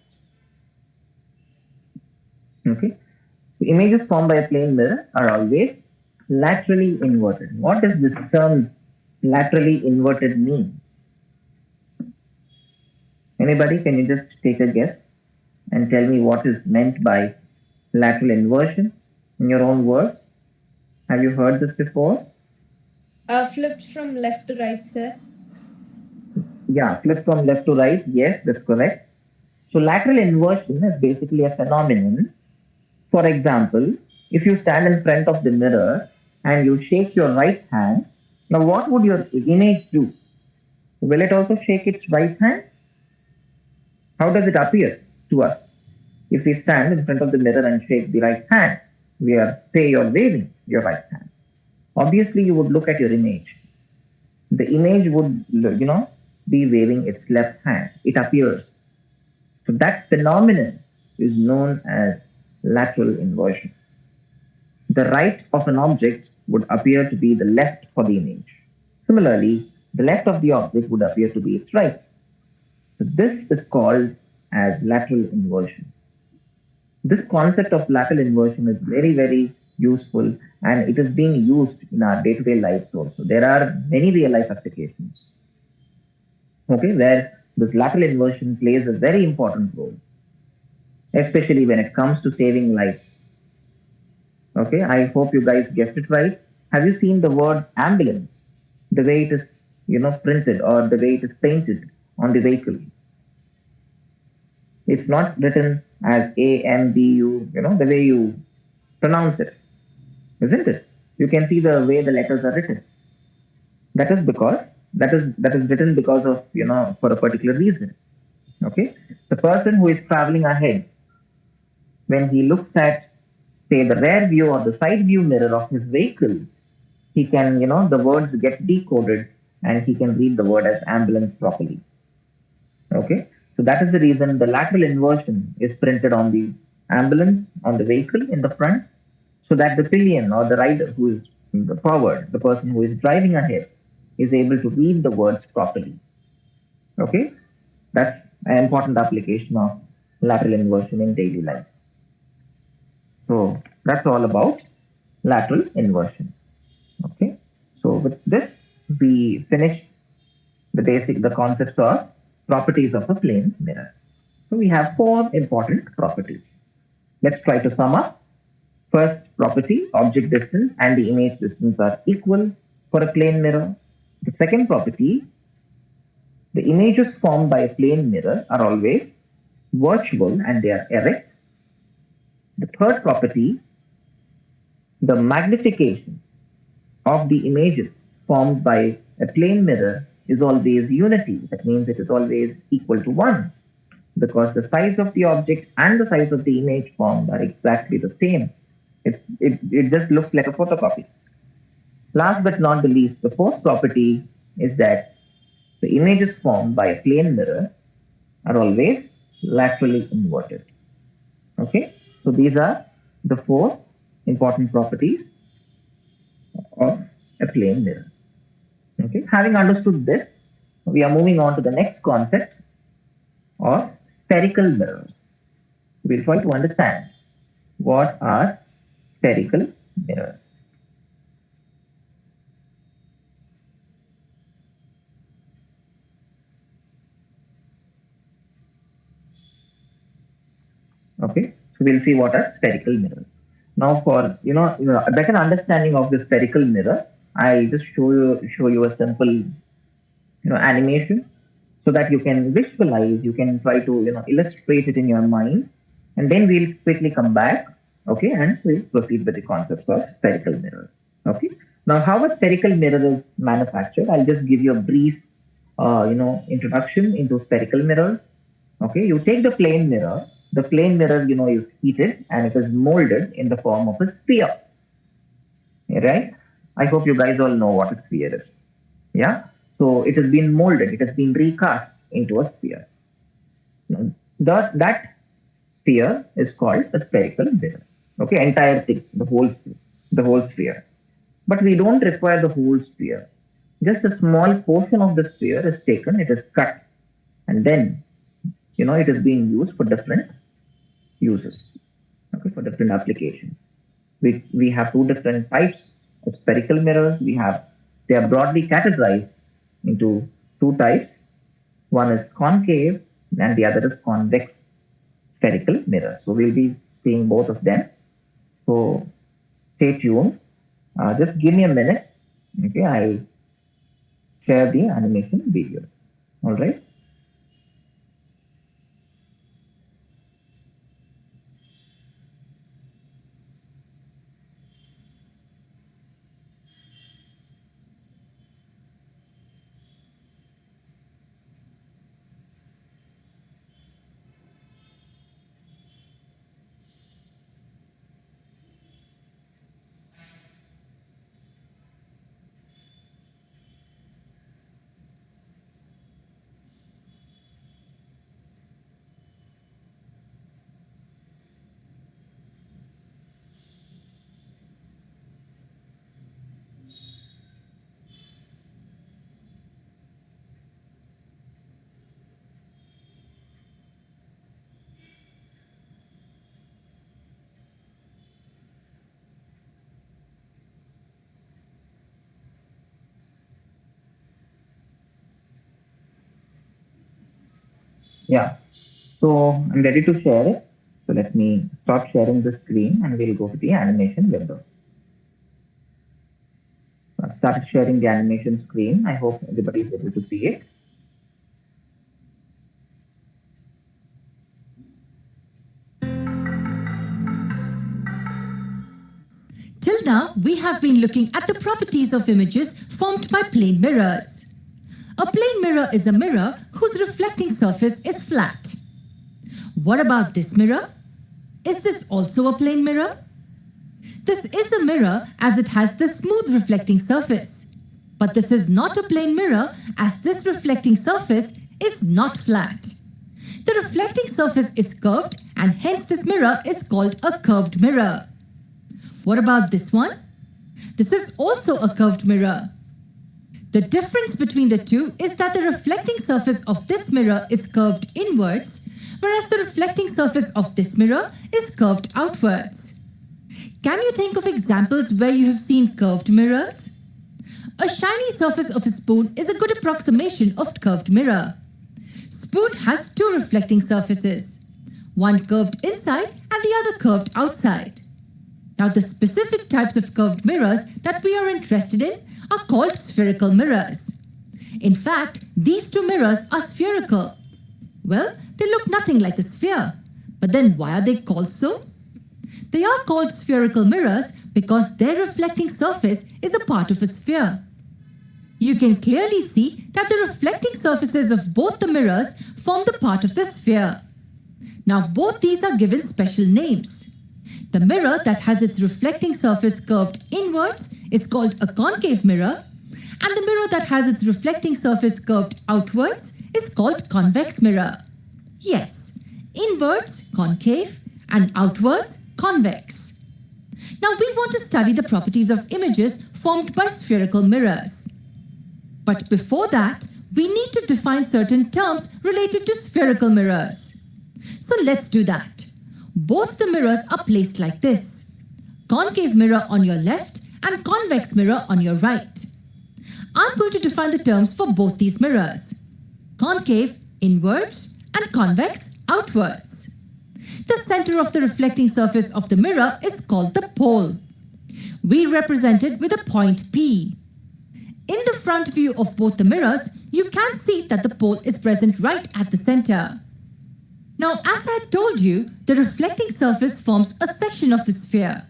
A: Okay, the images formed by a plane mirror are always laterally inverted. What does this term laterally inverted mean? Anybody, can you just take a guess and tell me what is meant by lateral inversion in your own words? Have you heard this before?
B: Flipped from left to right, sir.
A: Yeah, flip from left to right. Yes, that's correct. So lateral inversion is basically a phenomenon. For example, if you stand in front of the mirror and you shake your right hand, now what would your image do? Will it also shake its right hand? How does it appear to us? If we stand in front of the mirror and shake the right hand, say you're waving your right hand. Obviously, you would look at your image. The image would, be waving its left hand. It appears. So that phenomenon is known as lateral inversion. The right of an object would appear to be the left for the image. Similarly, the left of the object would appear to be its right. So this is called as lateral inversion. This concept of lateral inversion is very, very useful and it is being used in our day-to-day lives also. There are many real-life applications, okay, where this lateral inversion plays a very important role, especially when it comes to saving lives. Okay, I hope you guys guessed it right. Have you seen the word ambulance? The way it is, printed or the way it is painted on the vehicle. It's not written as AMBU, the way you pronounce it, isn't it? You can see the way the letters are written. That is written because of for a particular reason. Okay, the person who is traveling ahead, when he looks at say the rear view or the side view mirror of his vehicle, he can the words get decoded and he can read the word as ambulance properly. Okay, so that is the reason the lateral inversion is printed on the ambulance on the vehicle in the front, so that the pillion or the rider who is forward, the person who is driving ahead, is able to read the words properly. Okay, that's an important application of lateral inversion in daily life. So that's all about lateral inversion. Okay, so with this we finish the concepts or properties of a plane mirror. So we have 4 important properties. Let's try to sum up. First property, object distance and the image distance are equal for a plane mirror. The second property, the images formed by a plane mirror are always virtual and they are erect. The third property, the magnification of the images formed by a plane mirror is always unity. That means it is always equal to 1 because the size of the object and the size of the image formed are exactly the same. It just looks like a photocopy. Last but not the least, the fourth property is that the images formed by a plane mirror are always laterally inverted. Okay, so these are the four important properties of a plane mirror. Okay, having understood this, we are moving on to the next concept of spherical mirrors. We'll try to understand what are spherical mirrors. Okay, so we'll see what are spherical mirrors. Now, for a better understanding of the spherical mirror, I'll just show you a simple animation so that you can visualize, you can try to illustrate it in your mind, and then we'll quickly come back, okay, and we'll proceed with the concepts of spherical mirrors. Okay, now how a spherical mirror is manufactured, I'll just give you a brief introduction into spherical mirrors. Okay, you take the plane mirror. The plane mirror is heated and it is molded in the form of a sphere, right? I hope you guys all know what a sphere is. Yeah, so it has been molded, it has been recast into a sphere. That sphere is called a spherical mirror. Okay, entire thing, the whole sphere. But we don't require the whole sphere. Just a small portion of the sphere is taken, it is cut, and then it is being used for different uses, okay, for different applications. We have two different types of spherical mirrors. They are broadly categorized into two types. One is concave and the other is convex spherical mirrors. So we'll be seeing both of them. So stay tuned. Just give me a minute. Okay, I'll share the animation video. All right. Yeah. So I'm ready to share it. So let me stop sharing the screen and we'll go to the animation window. I've started sharing the animation screen. I hope everybody is able to see it.
C: Till now, we have been looking at the properties of images formed by plane mirrors. A plane mirror is a mirror whose reflecting surface is flat. What about this mirror? Is this also a plane mirror? This is a mirror as it has the smooth reflecting surface. But this is not a plane mirror as this reflecting surface is not flat. The reflecting surface is curved and hence this mirror is called a curved mirror. What about this one? This is also a curved mirror. The difference between the two is that the reflecting surface of this mirror is curved inwards, whereas the reflecting surface of this mirror is curved outwards. Can you think of examples where you have seen curved mirrors? A shiny surface of a spoon is a good approximation of curved mirror. Spoon has two reflecting surfaces, one curved inside and the other curved outside. Now the specific types of curved mirrors that we are interested in are called spherical mirrors. In fact, these two mirrors are spherical. Well, they look nothing like a sphere. But then why are they called so? They are called spherical mirrors because their reflecting surface is a part of a sphere. You can clearly see that the reflecting surfaces of both the mirrors form the part of the sphere. Now both these are given special names. The mirror that has its reflecting surface curved inwards is called a concave mirror, and the mirror that has its reflecting surface curved outwards is called convex mirror. Yes, inwards, concave, and outwards, convex. Now we want to study the properties of images formed by spherical mirrors. But before that, we need to define certain terms related to spherical mirrors. So let's do that. Both the mirrors are placed like this: concave mirror on your left and convex mirror on your right. I'm going to define the terms for both these mirrors: concave inwards and convex outwards. The center of the reflecting surface of the mirror is called the pole. We represent it with a point P. In the front view of both the mirrors, you can see that the pole is present right at the center. Now, as I told you, the reflecting surface forms a section of the sphere.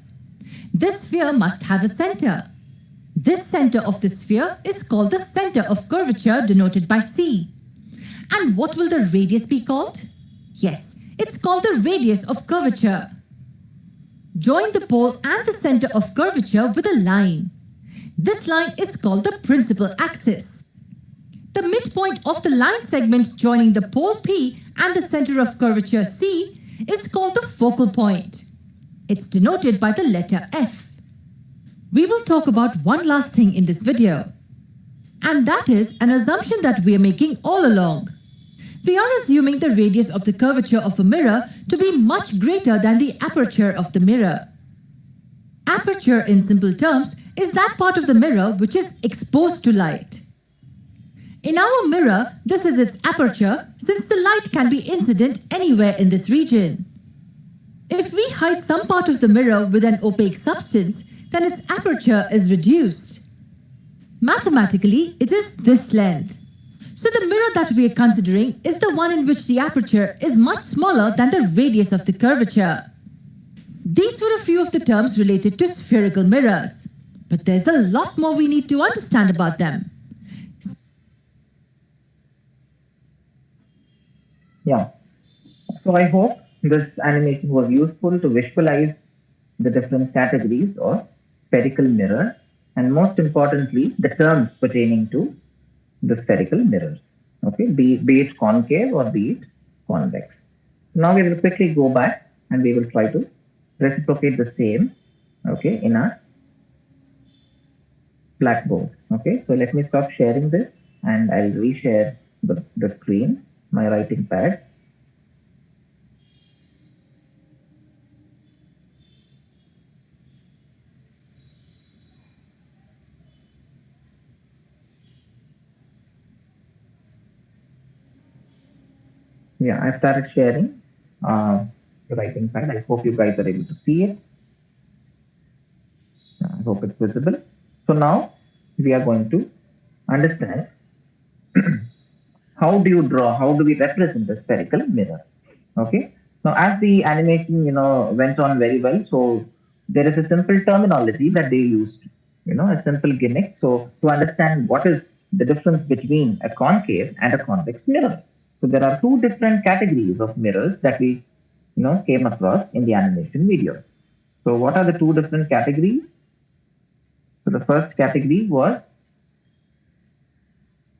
C: This sphere must have a center. This center of the sphere is called the center of curvature, denoted by C. And what will the radius be called? Yes, it's called the radius of curvature. Join the pole and the center of curvature with a line. This line is called the principal axis. The midpoint of the line segment joining the pole P and the center of curvature C is called the focal point. It's denoted by the letter F. We will talk about one last thing in this video. And that is an assumption that we are making all along. We are assuming the radius of the curvature of a mirror to be much greater than the aperture of the mirror. Aperture, in simple terms, is that part of the mirror which is exposed to light. In our mirror, this is its aperture, since the light can be incident anywhere in this region. If we hide some part of the mirror with an opaque substance, then its aperture is reduced. Mathematically, it is this length. So the mirror that we are considering is the one in which the aperture is much smaller than the radius of the curvature. These were a few of the terms related to spherical mirrors. But there's a lot more we need to understand about them.
A: Yeah. So I hope this animation was useful to visualize the different categories of spherical mirrors, and most importantly, the terms pertaining to the spherical mirrors. Okay, be it concave or be it convex. Now we will quickly go back and we will try to reciprocate the same, okay, in our blackboard. Okay, so let me stop sharing this and I'll reshare the screen, my writing pad. Yeah, I started sharing the writing pad. I hope you guys are able to see it. I hope it's visible. So now we are going to understand how do you draw, how do we represent the spherical mirror. Okay. Now as the animation, went on very well, so there is a simple terminology that they used, a simple gimmick. So to understand what is the difference between a concave and a convex mirror. So there are two different categories of mirrors that we, came across in the animation video. So what are the two different categories? So the first category was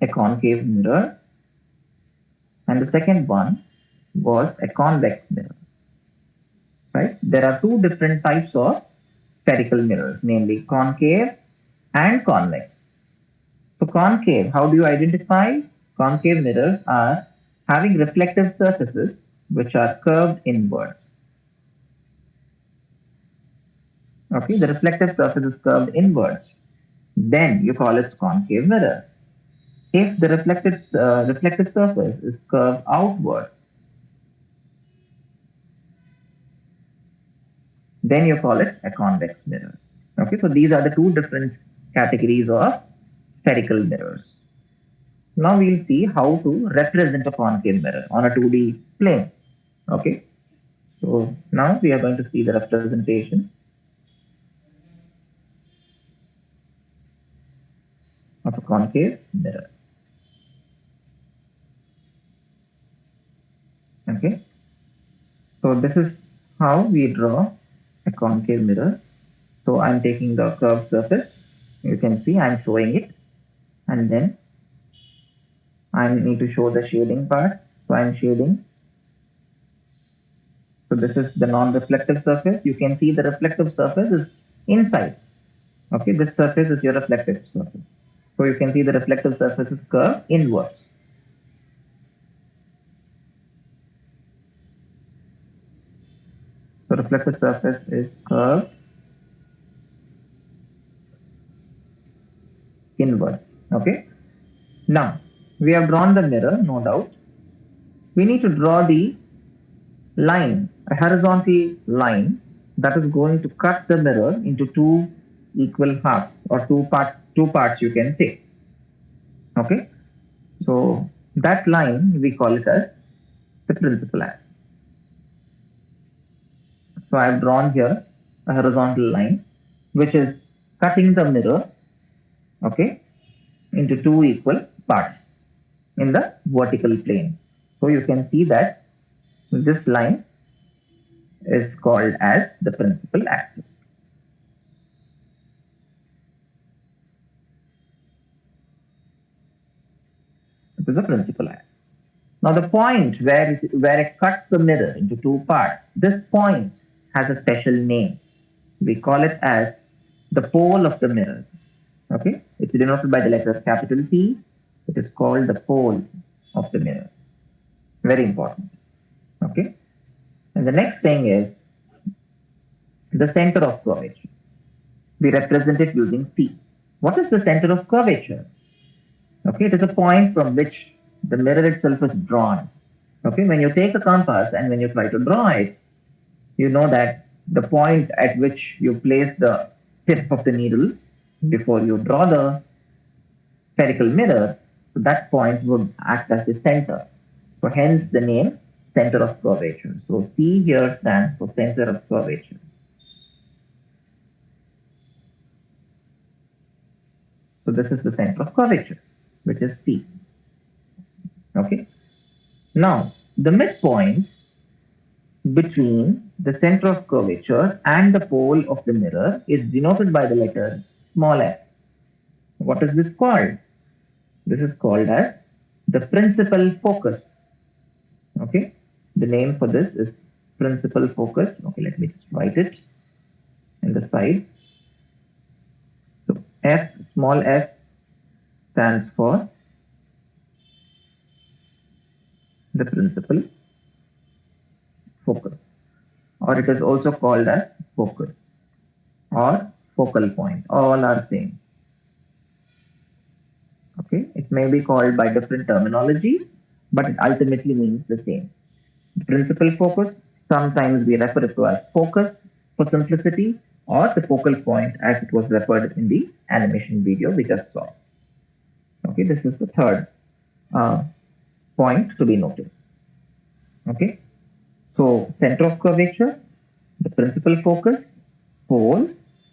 A: a concave mirror, and the second one was a convex mirror. Right? There are two different types of spherical mirrors, namely concave and convex. So concave, how do you identify? Concave mirrors are having reflective surfaces which are curved inwards. Okay, the reflective surface is curved inwards. Then you call it concave mirror. If the reflective surface is curved outward, then you call it a convex mirror. Okay, so these are the two different categories of spherical mirrors. Now we'll see how to represent a concave mirror on a 2D plane. Okay. So now we are going to see the representation of a concave mirror. Okay. So this is how we draw a concave mirror. So I'm taking the curved surface. You can see I'm showing it, and then I need to show the shading part. So I'm shading. So this is the non-reflective surface. You can see the reflective surface is inside. Okay, this surface is your reflective surface. So you can see the reflective surface is curved inwards. So reflective surface is curved inwards. Okay. Now we have drawn the mirror, no doubt. We need to draw the line, a horizontal line that is going to cut the mirror into two equal halves or two parts you can say. Okay. So that line we call it as the principal axis. So I have drawn here a horizontal line which is cutting the mirror, okay, into two equal parts in the vertical plane. So you can see that this line is called as the principal axis. It is the principal axis. Now the point where it cuts the mirror into two parts, this point has a special name. We call it as the pole of the mirror. Okay, it's denoted by the letter capital P. It is called the pole of the mirror. Very important. Okay, and the next thing is the center of curvature. We represent it using C. What is the center of curvature? Okay, it is a point from which the mirror itself is drawn. Okay, when you take a compass and when you try to draw it, you know that the point at which you place the tip of the needle before you draw the spherical mirror, so that point would act as the center. So hence the name center of curvature. So C here stands for center of curvature. So this is the center of curvature, which is C. Okay. Now the midpoint between the center of curvature and the pole of the mirror is denoted by the letter small f. What is this called? This is called as the principal focus. Okay, the name for this is principal focus. Okay, let me just write it in the side. So F, small f, stands for the principal focus, or it is also called as focus or focal point. All are same. Okay, it may be called by different terminologies, but it ultimately means the same. The principal focus, sometimes we refer it to as focus for simplicity, or the focal point as it was referred in the animation video we just saw. Okay, this is the third point to be noted. Okay, so center of curvature, the principal focus, pole,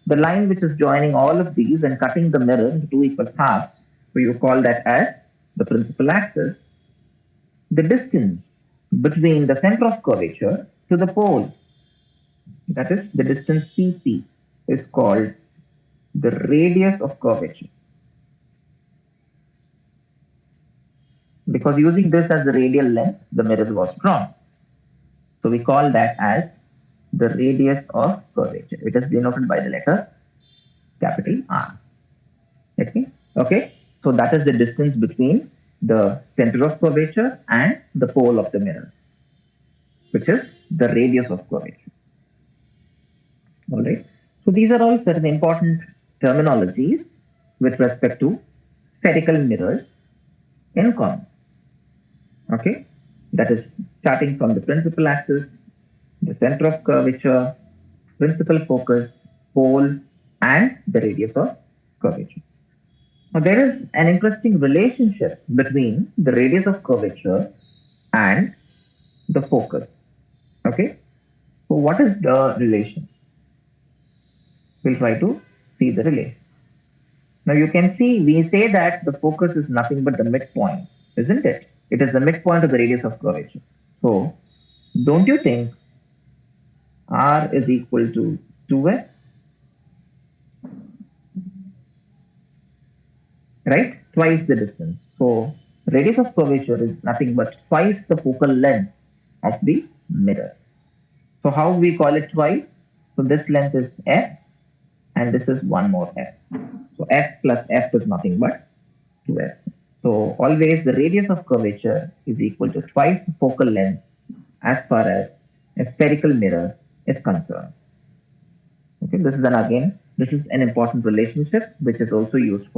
A: the line which is joining all of these and cutting the mirror into two equal halves. So you call that as the principal axis. The distance between the center of curvature to the pole, that is the distance CP, is called the radius of curvature. Because using this as the radial length, the mirror was drawn. So we call that as the radius of curvature. It is denoted by the letter capital R. Okay. Okay. So that is the distance between the center of curvature and the pole of the mirror, which is the radius of curvature. All right. So these are all certain important terminologies with respect to spherical mirrors in common. Okay. That is starting from the principal axis, the center of curvature, principal focus, pole, and the radius of curvature. Now, there is an interesting relationship between the radius of curvature and the focus. Okay, so what is the relation? We'll try to see the relation. Now you can see we say that the focus is nothing but the midpoint, isn't it? It is the midpoint of the radius of curvature. So don't you think r is equal to 2f, right? Twice the distance. So radius of curvature is nothing but twice the focal length of the mirror. So how we call it twice? So this length is f and this is one more f. So f plus f is nothing but 2f. So always the radius of curvature is equal to twice the focal length as far as a spherical mirror is concerned. Okay, this is an important relationship which is also used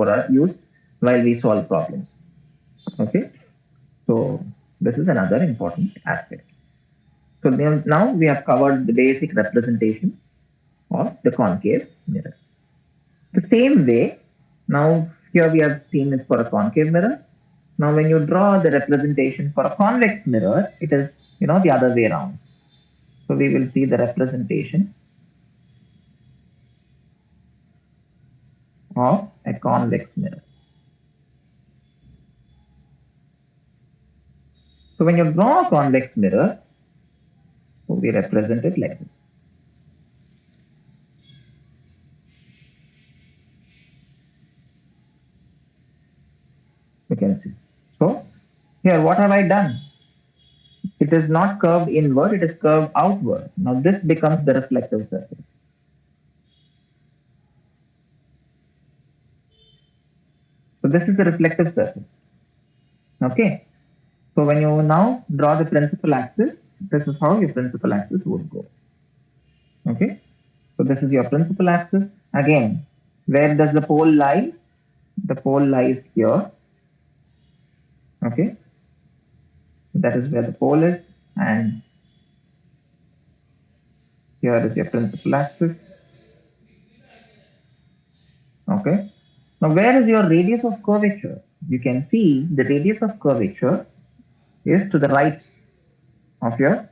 A: while we solve problems. Okay, so this is another important aspect. So now we have covered the basic representations of the concave mirror. The same way, now here we have seen it for a concave mirror. Now when you draw the representation for a convex mirror, it is the other way around. So we will see the representation of a convex mirror. So when you draw a convex mirror, we represent it like this. You can see. So here, what have I done? It is not curved inward, it is curved outward. Now this becomes the reflective surface. So this is the reflective surface. Okay. So when you now draw the principal axis, this is how your principal axis would go. Okay. So this is your principal axis. Again, where does the pole lie? The pole lies here. Okay. That is where the pole is, and here is your principal axis. Okay. Now where is your radius of curvature? You can see the radius of curvature is to the right of your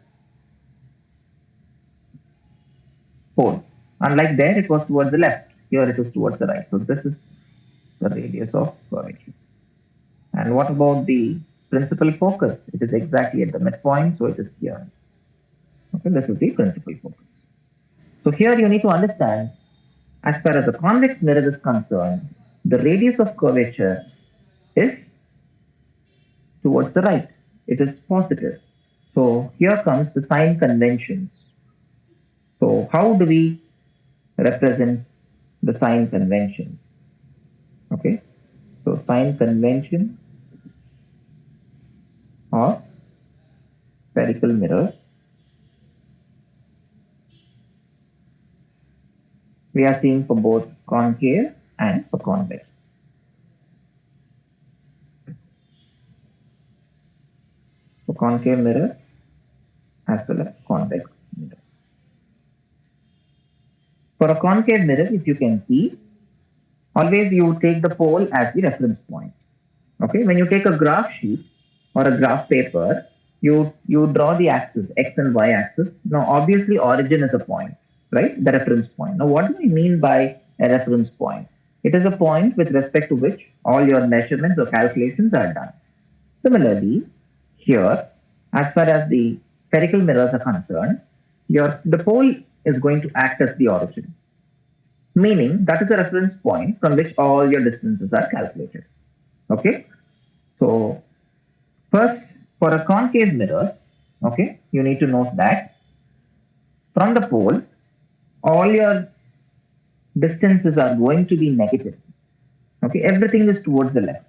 A: pole. Unlike there, it was towards the left. Here it is towards the right. So this is the radius of curvature. And what about the principal focus? It is exactly at the midpoint, so it is here. Okay, this is the principal focus. So here you need to understand, as far as the convex mirror is concerned, the radius of curvature is towards the right. It is positive. So here comes the sign conventions. So how do we represent the sign conventions? Okay, so sign convention of spherical mirrors. We are seeing for both concave and for convex. For concave mirror as well as convex mirror. For a concave mirror, if you can see, always you take the pole as the reference point. Okay, when you take a graph sheet or a graph paper, you draw the axis, x and y axis. Now, obviously, origin is a point, right? The reference point. Now, what do we mean by a reference point? It is a point with respect to which all your measurements or calculations are done. Similarly, here, as far as the spherical mirrors are concerned, the pole is going to act as the origin, meaning that is a reference point from which all your distances are calculated. Okay, so first for a concave mirror, okay, you need to note that from the pole, all your distances are going to be negative. Okay, everything is towards the left,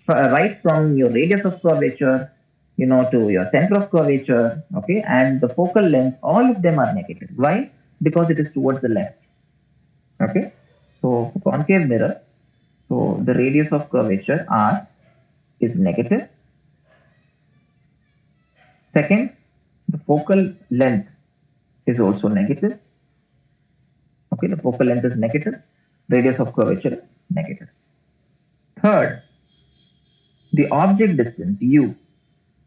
A: right from your radius of curvature, to your center of curvature, okay, and the focal length, all of them are negative. Why? Because it is towards the left. Okay, so for concave mirror, so the radius of curvature r is negative. Second, the focal length is also negative. Okay, the focal length is negative, radius of curvature is negative. Third, the object distance u,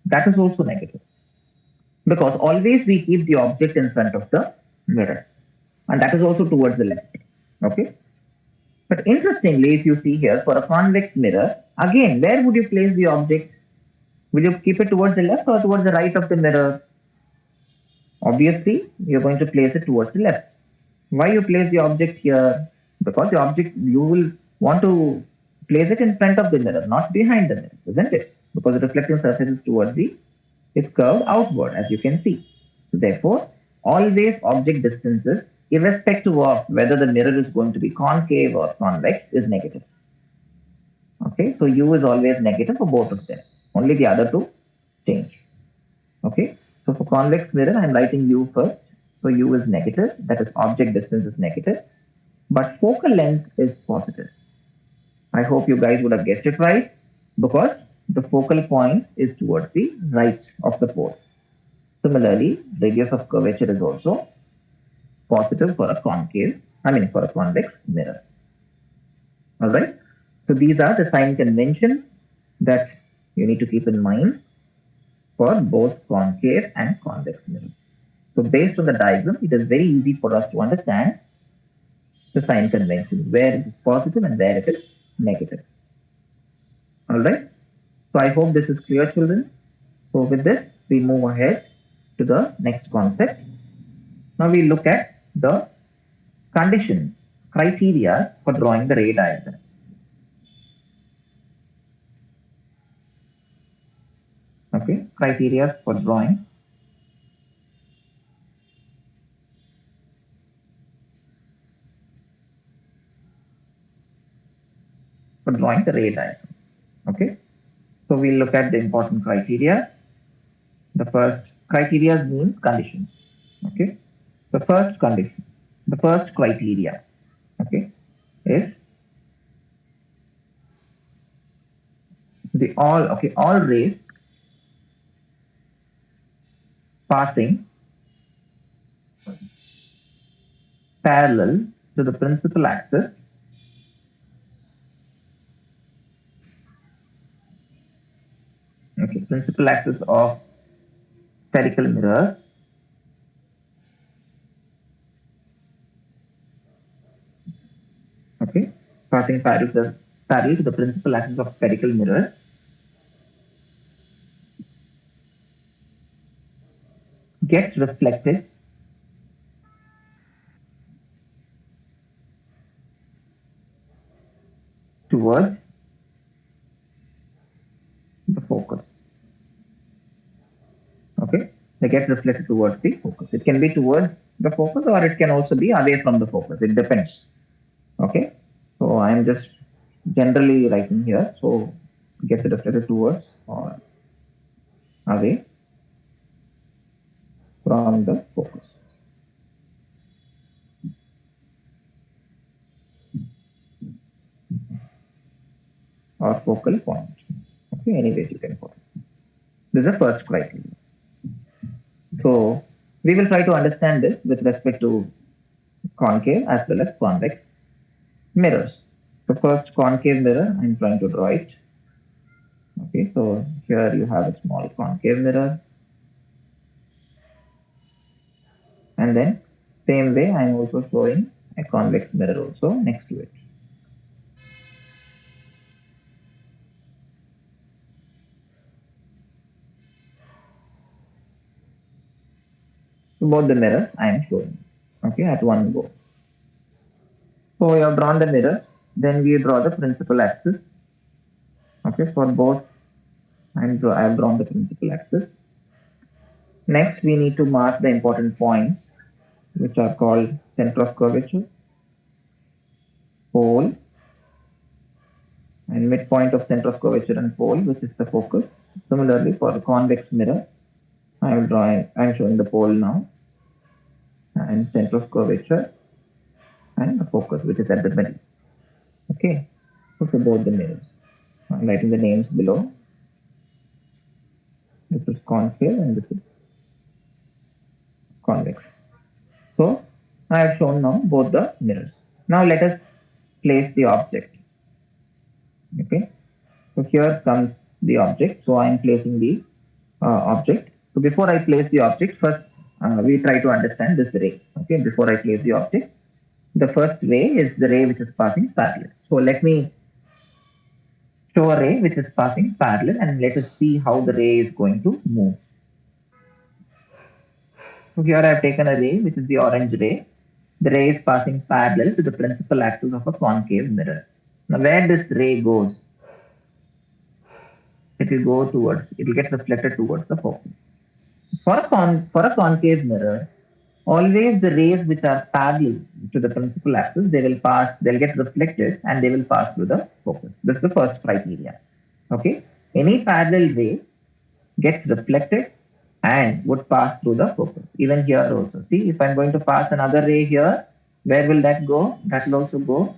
A: that is also negative because always we keep the object in front of the mirror, and that is also towards the left. Okay. But interestingly, if you see here for a convex mirror, again, where would you place the object? Will you keep it towards the left or towards the right of the mirror? Obviously, you're going to place it towards the left. Why you place the object here? Because the object, you will want to place it in front of the mirror, not behind the mirror, isn't it? Because the reflecting surface is towards the is curved outward, as you can see. Therefore, always object distances, irrespective of whether the mirror is going to be concave or convex, is negative. Okay, so u is always negative for both of them. Only the other two change. Okay, so for convex mirror, I'm writing u first. So u is negative, that is object distance is negative, but focal length is positive. I hope you guys would have guessed it right because the focal point is towards the right of the pole. Similarly, radius of curvature is also positive for a for a convex mirror. All right. So these are the sign conventions that you need to keep in mind for both concave and convex mirrors. So based on the diagram, it is very easy for us to understand the sign convention, where it is positive and where it is negative. All right. So I hope this is clear, children. So with this, we move ahead to the next concept. Now we look at the conditions, criteria for drawing the ray diagrams. Okay, criteria for drawing the ray diagrams. Okay, so we'll look at the important criteria. The first criteria means conditions. Okay, the first condition, the first criteria, okay, is the all rays passing parallel to the principal axis principal axis of spherical mirrors passing parallel to the principal axis of spherical mirrors gets reflected towards the focus. Okay, they get reflected towards the focus. It can be towards the focus or it can also be away from the focus. It depends. Okay, so I am just generally writing here. So gets reflected towards or away from the focus. Or focal point. Okay, anyways you can put it. This is the first criteria. So we will try to understand this with respect to concave as well as convex mirrors. The first concave mirror, I'm trying to draw it. Okay, so here you have a small concave mirror. And then same way I'm also showing a convex mirror also next to it. So both the mirrors I am showing, okay, at one go. So we have drawn the mirrors, then we draw the principal axis. Okay, for both I have drawn the principal axis. Next, we need to mark the important points, which are called center of curvature, pole, and midpoint of center of curvature and pole, which is the focus. Similarly, for the convex mirror, I'm showing the pole now, and center of curvature, and the focus, which is at the middle. Okay, so for both the mirrors, I'm writing the names below. This is concave and this is convex. So I have shown now both the mirrors. Now let us place the object. Okay, so here comes the object. So I am placing the object. So before I place the object, first we try to understand this ray. Okay, before I place the object, the first ray is the ray which is passing parallel. So let me show a ray which is passing parallel and let us see how the ray is going to move. So here I have taken a ray which is the orange ray. The ray is passing parallel to the principal axis of a concave mirror. Now where this ray goes, it will get reflected towards the focus. For a concave mirror, always the rays which are parallel to the principal axis, they'll get reflected and they will pass through the focus. This is the first criteria. Okay. Any parallel ray gets reflected and would pass through the focus. Even here also. See, if I'm going to pass another ray here, where will that go? That will also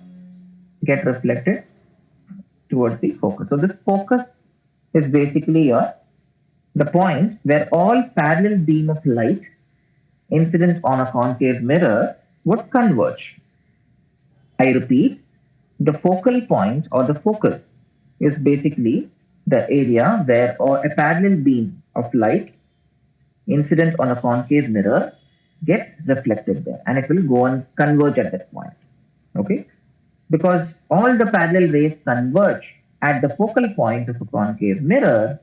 A: get reflected towards the focus. So this focus is basically the point where all parallel beam of light incident on a concave mirror would converge. I repeat, the focal point or the focus is basically the area where a parallel beam of light incident on a concave mirror gets reflected there and it will go and converge at that point. Okay? Because all the parallel rays converge at the focal point of a concave mirror,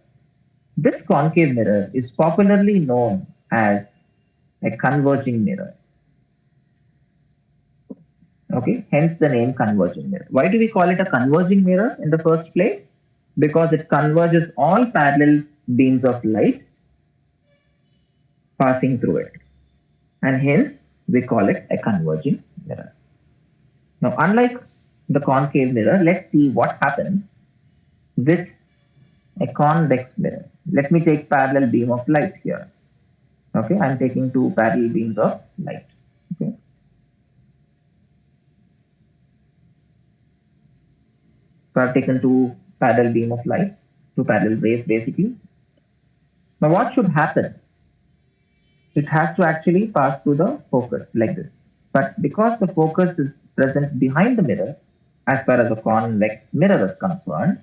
A: this concave mirror is popularly known as a converging mirror. Okay, hence the name converging mirror. Why do we call it a converging mirror in the first place? Because it converges all parallel beams of light passing through it. And hence we call it a converging mirror. Now, unlike the concave mirror, let's see what happens with a convex mirror. Let me take parallel beam of light here. Okay, I'm taking two parallel beams of light. Okay. So I've taken two parallel beam of light, two parallel rays basically. Now what should happen? It has to actually pass through the focus like this. But because the focus is present behind the mirror, as far as the convex mirror is concerned,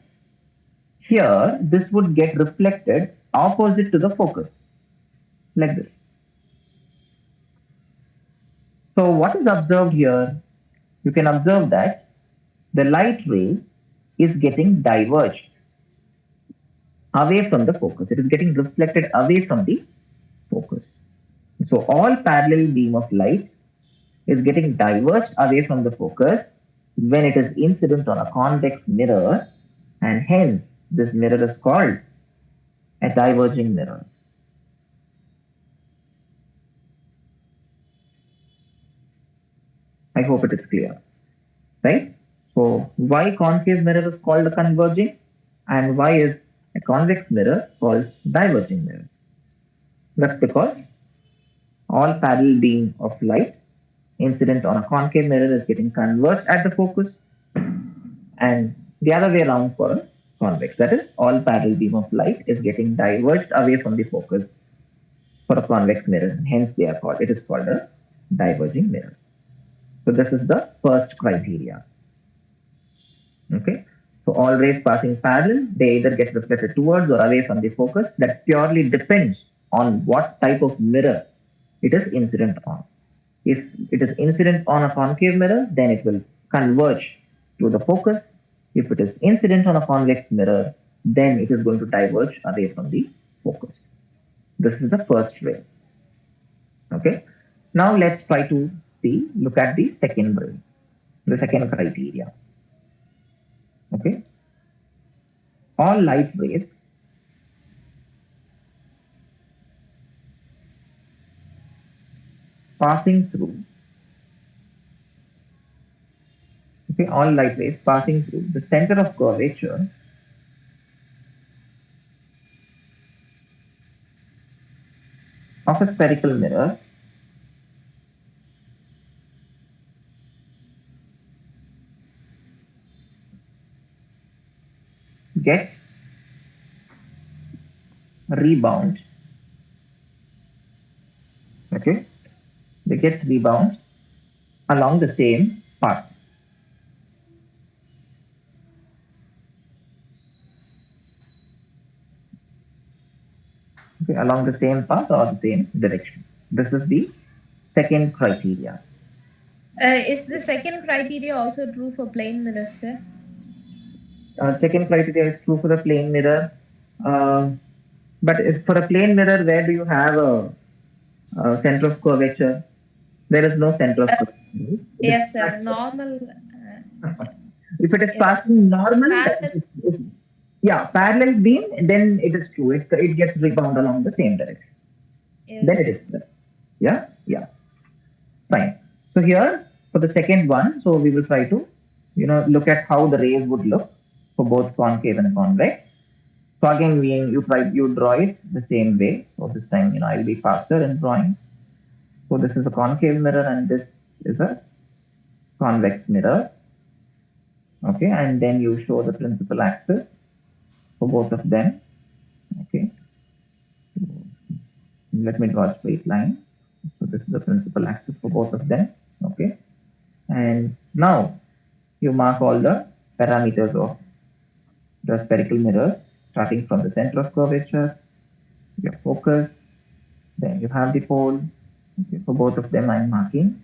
A: here this would get reflected opposite to the focus, like this. So what is observed here? You can observe that the light ray is getting diverged away from the focus. It is getting reflected away from the focus. So all parallel beam of light is getting diverged away from the focus when it is incident on a convex mirror, and hence this mirror is called a diverging mirror. I hope it is clear, right? So why concave mirror is called a converging and why is a convex mirror called diverging mirror? That's because all parallel beam of light incident on a concave mirror is getting converged at the focus and the other way around for a convex. That is, all parallel beam of light is getting diverged away from the focus for a convex mirror. Hence, it is called a diverging mirror. So this is the first criteria. Okay. So all rays passing parallel, they either get reflected towards or away from the focus. That purely depends on what type of mirror it is incident on. If it is incident on a concave mirror, then it will converge to the focus. If it is incident on a convex mirror, then it is going to diverge away from the focus. This is the first ray. Okay. Now let's try to look at the second ray, the second criteria. Okay. All light rays passing through, okay, all light rays passing through the center of curvature of a spherical mirror gets rebound. Okay, they gets rebound along the same path. okay, along the same path or the same direction. This is the second criteria.
B: Is the second criteria also true for plane mirrors, sir?
A: Second criteria is true for the plane mirror. Uh, but if for a plane mirror, where do you have a center of curvature? There is no center of curvature. Right? It is
B: Yes, sir. Normal.
A: if it is
B: Yes.
A: passing normal,
B: Parallel.
A: yeah, parallel beam, then it is true. It gets rebound along the same direction. Then
B: Yes.
A: it is correct. Yeah, yeah, fine. So here for the second one, so we will try to, look at how the rays would look for both concave and convex. So again, you draw it the same way. So this time, I'll be faster in drawing. So this is a concave mirror and this is a convex mirror. Okay, and then you show the principal axis for both of them. Okay, let me draw a straight line. So this is the principal axis for both of them. Okay, and now you mark all the parameters of the spherical mirrors, starting from the center of curvature, your focus, then you have the pole. Okay, for both of them, I'm marking.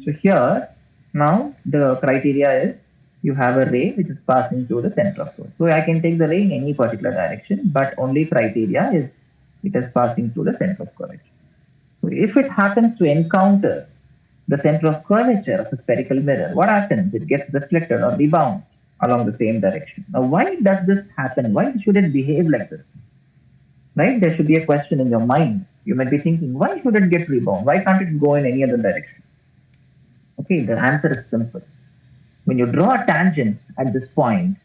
A: So here, now the criteria is you have a ray which is passing through the center of curve. So I can take the ray in any particular direction, but only criteria is it is passing through the center of curvature. So if it happens to encounter the center of curvature of a spherical mirror, what happens? It gets reflected or rebound along the same direction. Now, why does this happen? Why should it behave like this? Right? There should be a question in your mind. You might be thinking, why should it get rebound? Why can't it go in any other direction? Okay, the answer is simple. When you draw a tangent at this point,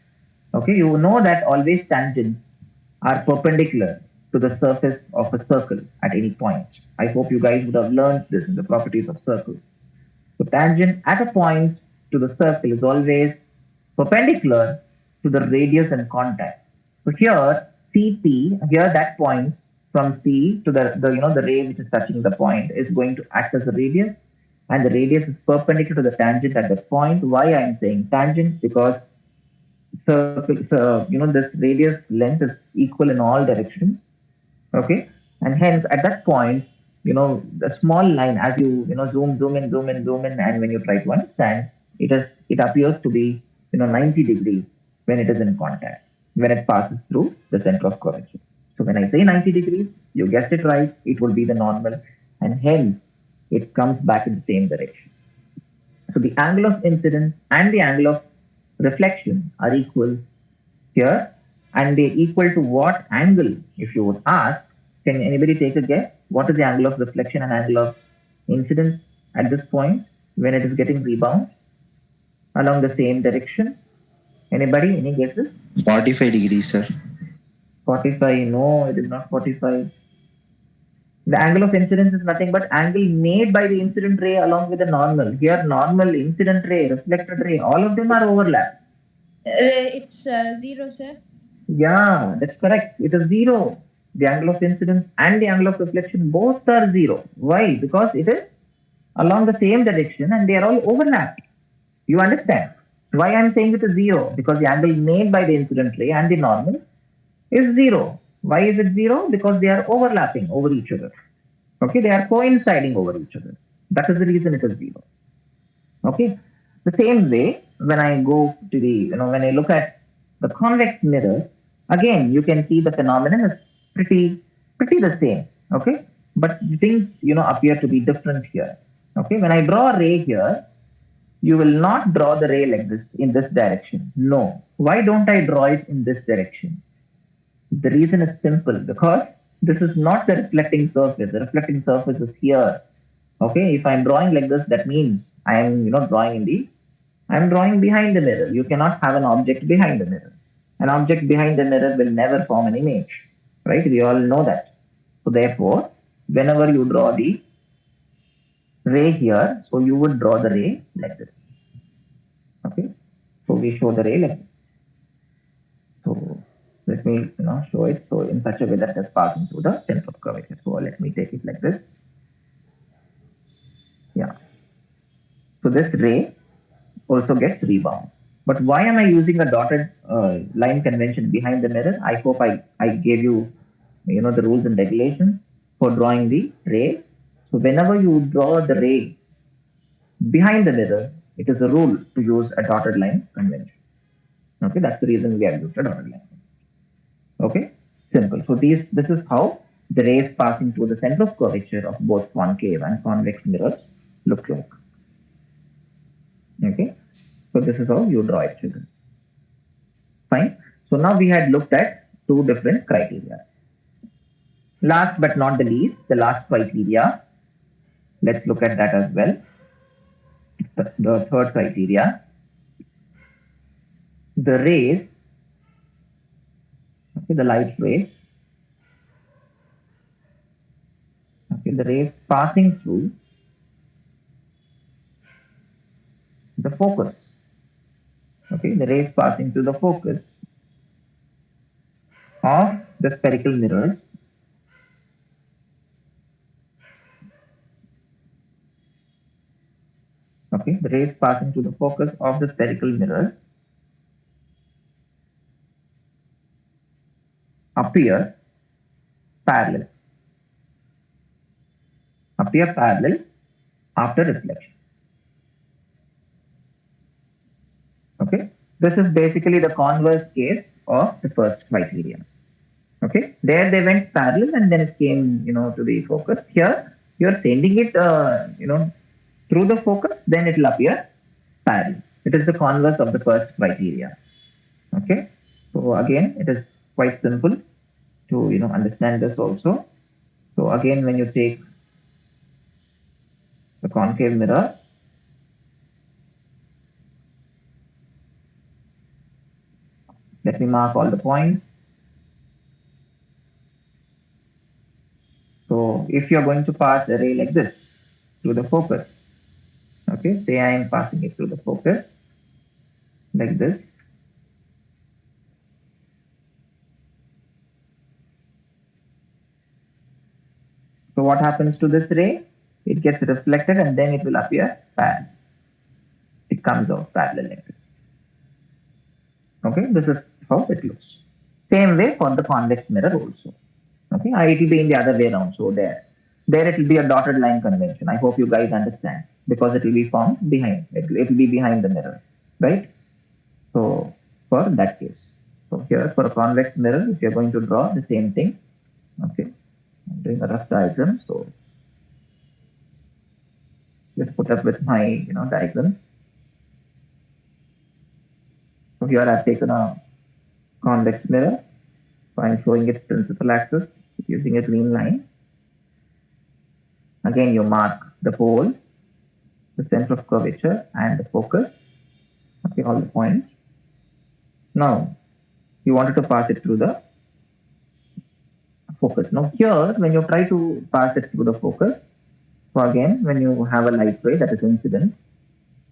A: okay, you know that always tangents are perpendicular to the surface of a circle at any point. I hope you guys would have learned this in the properties of circles. So tangent at a point to the circle is always perpendicular to the radius and contact. So here CP, here that point from C to the ray which is touching the point is going to act as the radius, and the radius is perpendicular to the tangent at that point. Why I'm saying tangent? Because this radius length is equal in all directions. Okay, and hence at that point, the small line as you zoom in, and when you try to understand, it appears to be 90 degrees when it is in contact, when it passes through the center of curvature. So when I say 90 degrees, you guessed it right, it will be the normal, and hence it comes back in the same direction. So the angle of incidence and the angle of reflection are equal here, and they equal to what angle? If you would ask, can anybody take a guess? What is the angle of reflection and angle of incidence at this point when it is getting rebound along the same direction? Anybody? Any guesses?
D: 45 degrees, sir.
A: 45? No, it is not 45. The angle of incidence is nothing but angle made by the incident ray along with the normal. Here, normal, incident ray, reflected ray, all of them are overlapped.
B: It's 0, sir.
A: Yeah, that's correct. It is zero. The angle of incidence and the angle of reflection both are zero. Why? Because it is along the same direction and they are all overlapped. You understand? Why I'm saying it is zero? Because the angle made by the incident ray and the normal is zero. Why is it zero? Because they are overlapping over each other. Okay, they are coinciding over each other. That is the reason it is zero. Okay, the same way when I go to when I look at the convex mirror, again you can see the phenomenon is pretty the same. Okay, but things appear to be different here. Okay, when I draw a ray here, you will not draw the ray like this in this direction. No, why don't I draw it in this direction? The reason is simple, because this is not the reflecting surface. The reflecting surface is here. Okay, if I'm drawing like this, that means I am I'm drawing behind the mirror. You cannot have an object behind the mirror. An object behind the mirror will never form an image, right? We all know that. So therefore, whenever you draw the ray here, so you would draw the ray like this. Okay, so we show the ray like this. So let me show it so in such a way that it is passing through the center of curvature. So let me take it like this. Yeah. So this ray also gets rebound. But why am I using a dotted line convention behind the mirror? I hope I gave you, the rules and regulations for drawing the rays. So whenever you draw the ray behind the mirror, it is a rule to use a dotted line convention. Okay, that's the reason we have used a dotted line. Okay, simple. So this is how the rays passing through the center of curvature of both concave and convex mirrors look like. Okay, so this is how you draw it, children. Fine. So now we had looked at two different criteria. Last but not the least, the last criteria. Let's look at that as well. The third criteria, the rays, okay, the light rays, okay, the rays passing through the focus, okay, the rays passing through the focus of the spherical mirrors okay, the rays passing through the focus of the spherical mirrors appear parallel, appear parallel after reflection. Okay, this is basically the converse case of the first criteria. Okay, there they went parallel and then it came, to the focus. Here you're sending it, through the focus, then it will appear parallel. It is the converse of the first criteria. Okay, so again, it is quite simple to understand this also. So again, when you take the concave mirror, let me mark all the points. So if you're going to pass a ray like this through the focus, okay, say I am passing it through the focus like this. So what happens to this ray? It gets reflected and then it will appear parallel. It comes out parallel like this. Okay, this is how it looks. Same way for the convex mirror also. Okay, it will be in the other way around. So there it will be a dotted line convention. I hope you guys understand because it will be formed behind. It will be behind the mirror, right? So for that case, so here for a convex mirror, if you're going to draw the same thing, okay, I'm doing a rough diagram. So just put up with my diagrams. So here I've taken a convex mirror. So I'm showing its principal axis using a green line. Again, you mark the pole, the center of curvature, and the focus. Okay, all the points. Now, you wanted to pass it through the focus. Now, here, when you try to pass it through the focus, so again, when you have a light ray that is incident,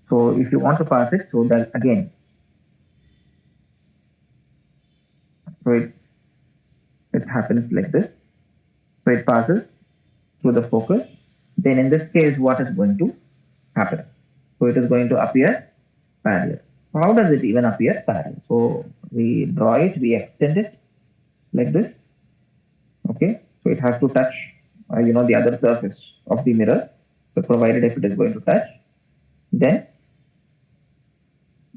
A: so if you want to pass it, so that again, so it happens like this. So it passes through the focus. Then in this case, what is going to happen? So it is going to appear parallel. How does it even appear parallel? So we draw it, we extend it like this. Okay, so it has to touch, the other surface of the mirror. So provided if it is going to touch, then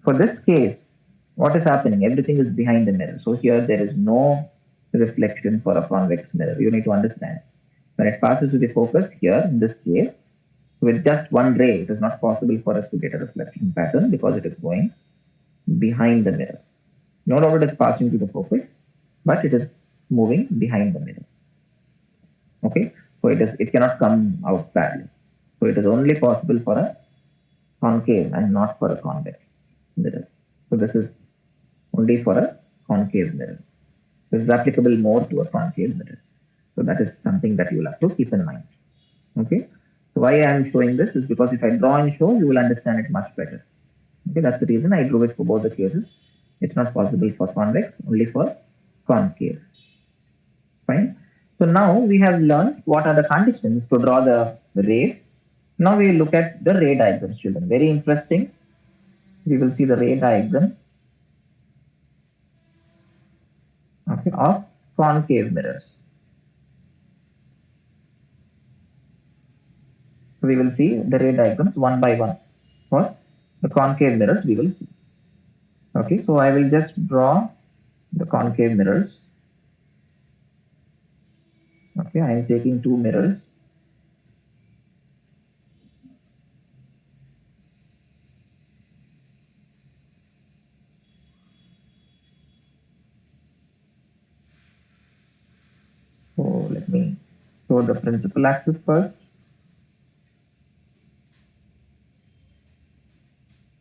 A: for this case, what is happening? Everything is behind the mirror. So here there is no reflection for a convex mirror. You need to understand. When it passes to the focus here, in this case, with just one ray, it is not possible for us to get a reflection pattern because it is going behind the mirror. No doubt it is passing to the focus, but it is moving behind the mirror. Okay, so it cannot come out parallel. So it is only possible for a concave and not for a convex mirror. So this is only for a concave mirror. This is applicable more to a concave mirror. So that is something that you will have to keep in mind. Okay. So why I am showing this is because if I draw and show, you will understand it much better. Okay, that's the reason I drew it for both the cases. It's not possible for convex, only for concave. Fine. So now we have learned what are the conditions to draw the rays. Now we look at the ray diagram, children. Very interesting. We will see the ray diagrams, okay, of concave mirrors. So we will see the ray diagrams one by one for the concave mirrors we will see. Okay, so I will just draw the concave mirrors. Okay, I am taking two mirrors. So let me show the principal axis first.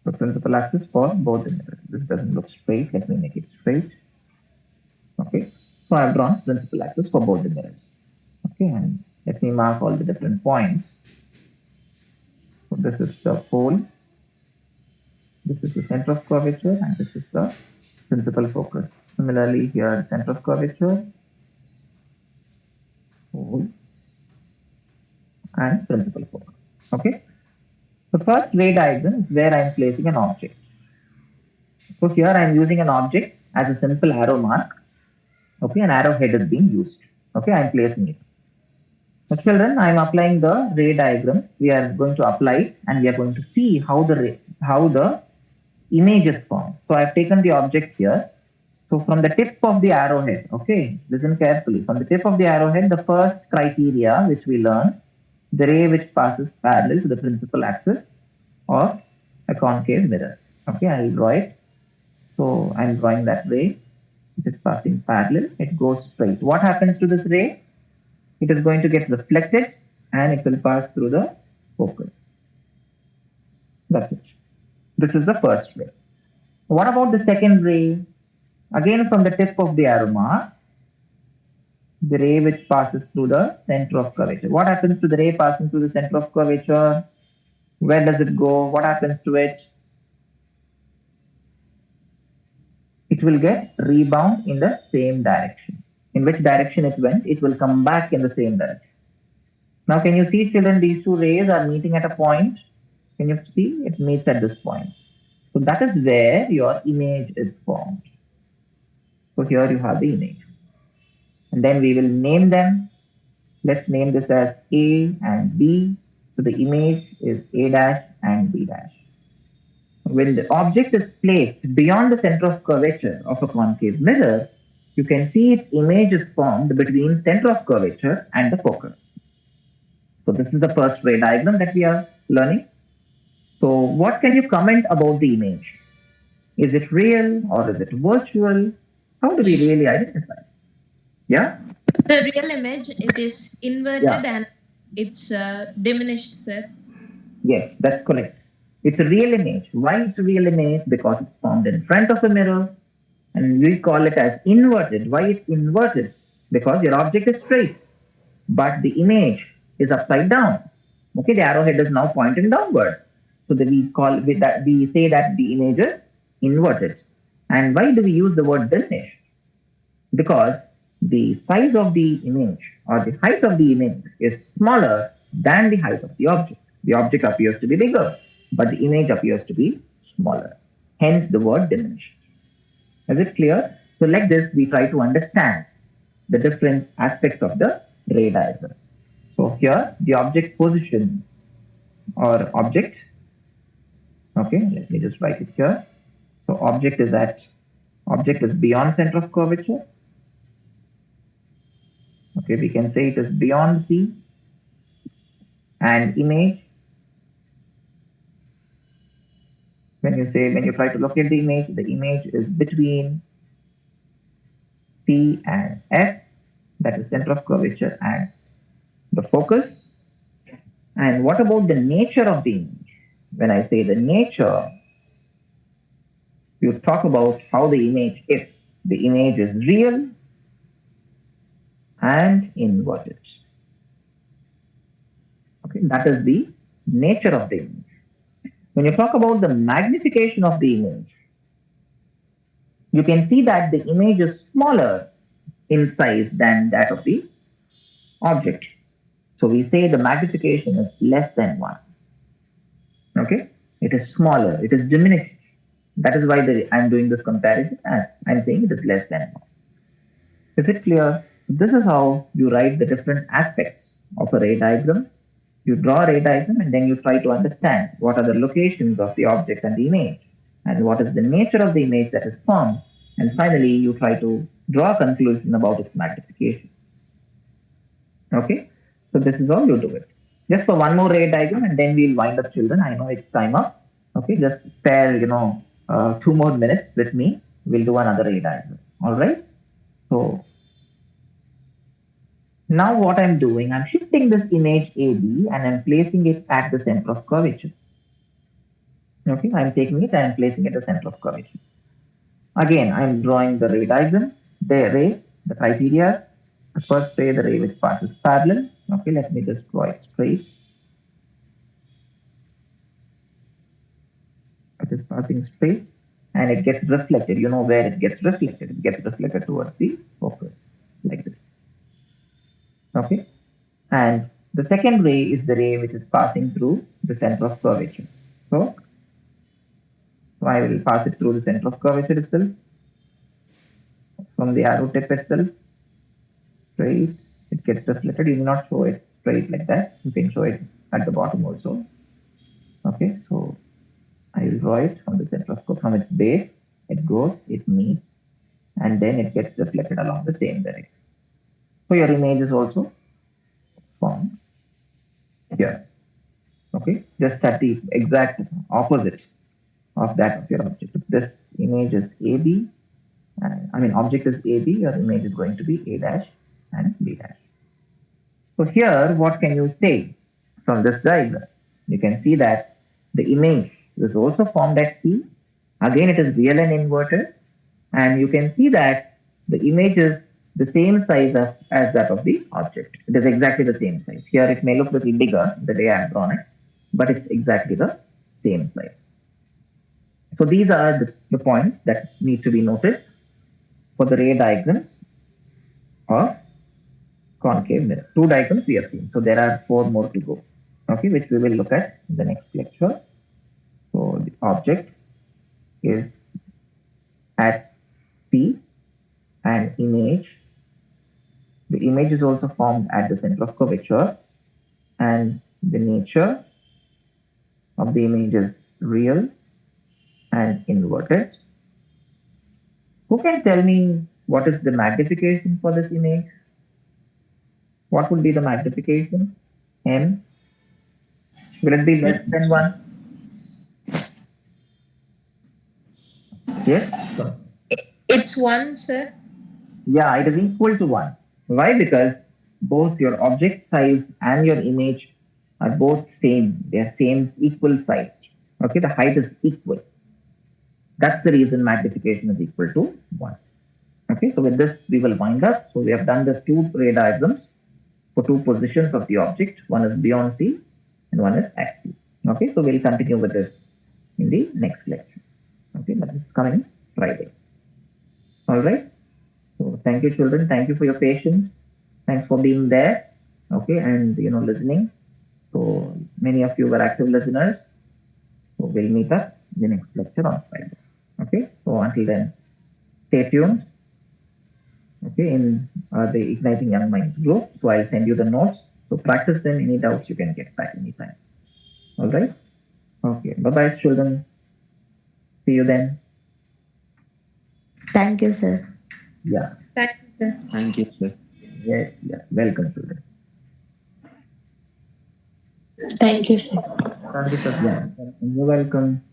A: The principal axis for both the mirrors. This doesn't look straight. Let me make it straight. Okay, so I've drawn principal axis for both the mirrors. Okay, and let me mark all the different points. So this is the pole, this is the center of curvature, and this is the principal focus. Similarly, here center of curvature, pole, and principal focus. Okay, the first ray diagram is where I am placing an object. So here I am using an object as a simple arrow mark. Okay, an arrowhead is being used. Okay, I am placing it. Now, children, I am applying the ray diagrams. We are going to apply it, and we are going to see how the image is formed. So I have taken the object here. So from the tip of the arrowhead, okay, listen carefully. From the tip of the arrowhead, the first criteria which we learn, the ray which passes parallel to the principal axis of a concave mirror. Okay, I will draw it. So I am drawing that ray which is passing parallel. It goes straight. What happens to this ray? It is going to get reflected and it will pass through the focus. That's it. This is the first ray. What about the second ray? Again, from the tip of the arrow mark, the ray which passes through the center of curvature. What happens to the ray passing through the center of curvature? Where does it go? What happens to it? It will get rebound in the same direction. In which direction it went, it will come back in the same direction. Now, can you see, children, these two rays are meeting at a point? Can you see? It meets at this point. So that is where your image is formed. So here you have the image. And then we will name them. Let's name this as A and B. So the image is A dash and B dash. When the object is placed beyond the center of curvature of a concave mirror, you can see its image is formed between center of curvature and the focus. So this is the first ray diagram that we are learning. So what can you comment about the image? Is it real or is it virtual? How do we really identify? Yeah?
B: The real image, it is inverted
A: Yeah.
B: and it's diminished, sir.
A: Yes, that's correct. It's a real image. Why it's a real image? Because it's formed in front of a mirror and we call it as inverted. Why it's inverted? Because your object is straight, but the image is upside down. Okay, the arrowhead is now pointing downwards. So that we say that the image is inverted. And why do we use the word diminished? Because the size of the image or the height of the image is smaller than the height of the object. The object appears to be bigger, but the image appears to be smaller. Hence the word diminished. Is it clear? So like this, we try to understand the different aspects of the ray diagram. So here, the object position or object. Okay, let me just write it here. So object is beyond center of curvature. Okay, we can say it is beyond C. And image, when you try to locate the image is between C and F, that is center of curvature and the focus. And what about the nature of the image? When I say the nature, you talk about how the image is. The image is real and inverted. Okay, that is the nature of the image. When you talk about the magnification of the image, you can see that the image is smaller in size than that of the object. So we say the magnification is less than 1. Okay, it is smaller, it is diminished. That is why I'm doing this comparison as I'm saying it is less than 1. Is it clear? This is how you write the different aspects of a ray diagram. You draw a ray diagram and then you try to understand what are the locations of the object and the image and what is the nature of the image that is formed. And finally, you try to draw a conclusion about its magnification. Okay, so this is how you do it. Just for one more ray diagram and then we'll wind up, children. I know it's time up. Okay, just spare 2 more minutes with me. We'll do another ray diagram. All right. So now what I'm doing, I'm shifting this image AB and I'm placing it at the center of curvature. Okay, I'm taking it and placing it at the center of curvature. Again, I'm drawing the ray diagrams, the rays, the criteria. The first ray, the ray which passes parallel. Okay, let me just draw it straight. It is passing straight and it gets reflected. You know where it gets reflected. It gets reflected towards the focus like this. Okay, and the second ray is the ray which is passing through the center of curvature. So I will pass it through the center of curvature itself from the arrow tip itself. Straight, it gets reflected. You will not show it straight like that. You can show it at the bottom also. Okay, so I will draw it from the center of from its base. It goes, it meets, and then it gets reflected along the same direction. So your image is also formed here. Okay, just at the exact opposite of that of your object. If this image is AB, object is AB, your image is going to be A dash and B dash. So here, what can you say from this diagram? You can see that the image is also formed at C. Again, it is real and inverted. And you can see that the image is the same size as that of the object. It is exactly the same size. Here, it may look a little bigger the way I have drawn it, but it's exactly the same size. So these are the points that need to be noted for the ray diagrams of concave mirror. 2 diagrams we have seen. So there are 4 more to go. Okay, which we will look at in the next lecture. So the object is at P and image. The image is also formed at the center of curvature and the nature of the image is real and inverted. Who can tell me what is the magnification for this image? What would be the magnification? M. Will it be less than 1? Yes?
B: It's 1, sir.
A: Yeah, it is equal to 1. Why? Because both your object size and your image are both same. They are same, equal sized. Okay, the height is equal. That's the reason magnification is equal to 1. Okay, so with this, we will wind up. So we have done the 2 ray diagrams for 2 positions of the object. One is beyond C and one is at C. Okay, so we'll continue with this in the next lecture. Okay, but this is coming Friday. All right. So thank you, children. Thank you for your patience. Thanks for being there. Okay, and listening. So many of you were active listeners. So we'll meet up in the next lecture on Friday. Okay. So until then, stay tuned. Okay, in the Igniting Young Minds group. So I'll send you the notes. So practice them. Any doubts you can get back anytime. All right. Okay. Bye bye, children. See you then.
D: Thank you, sir.
A: Yeah.
B: Thank you, sir.
E: Thank you, sir.
A: Yes. Yeah. Welcome, children.
D: Thank you, sir.
E: Thank you, sir.
A: Yeah. You're welcome.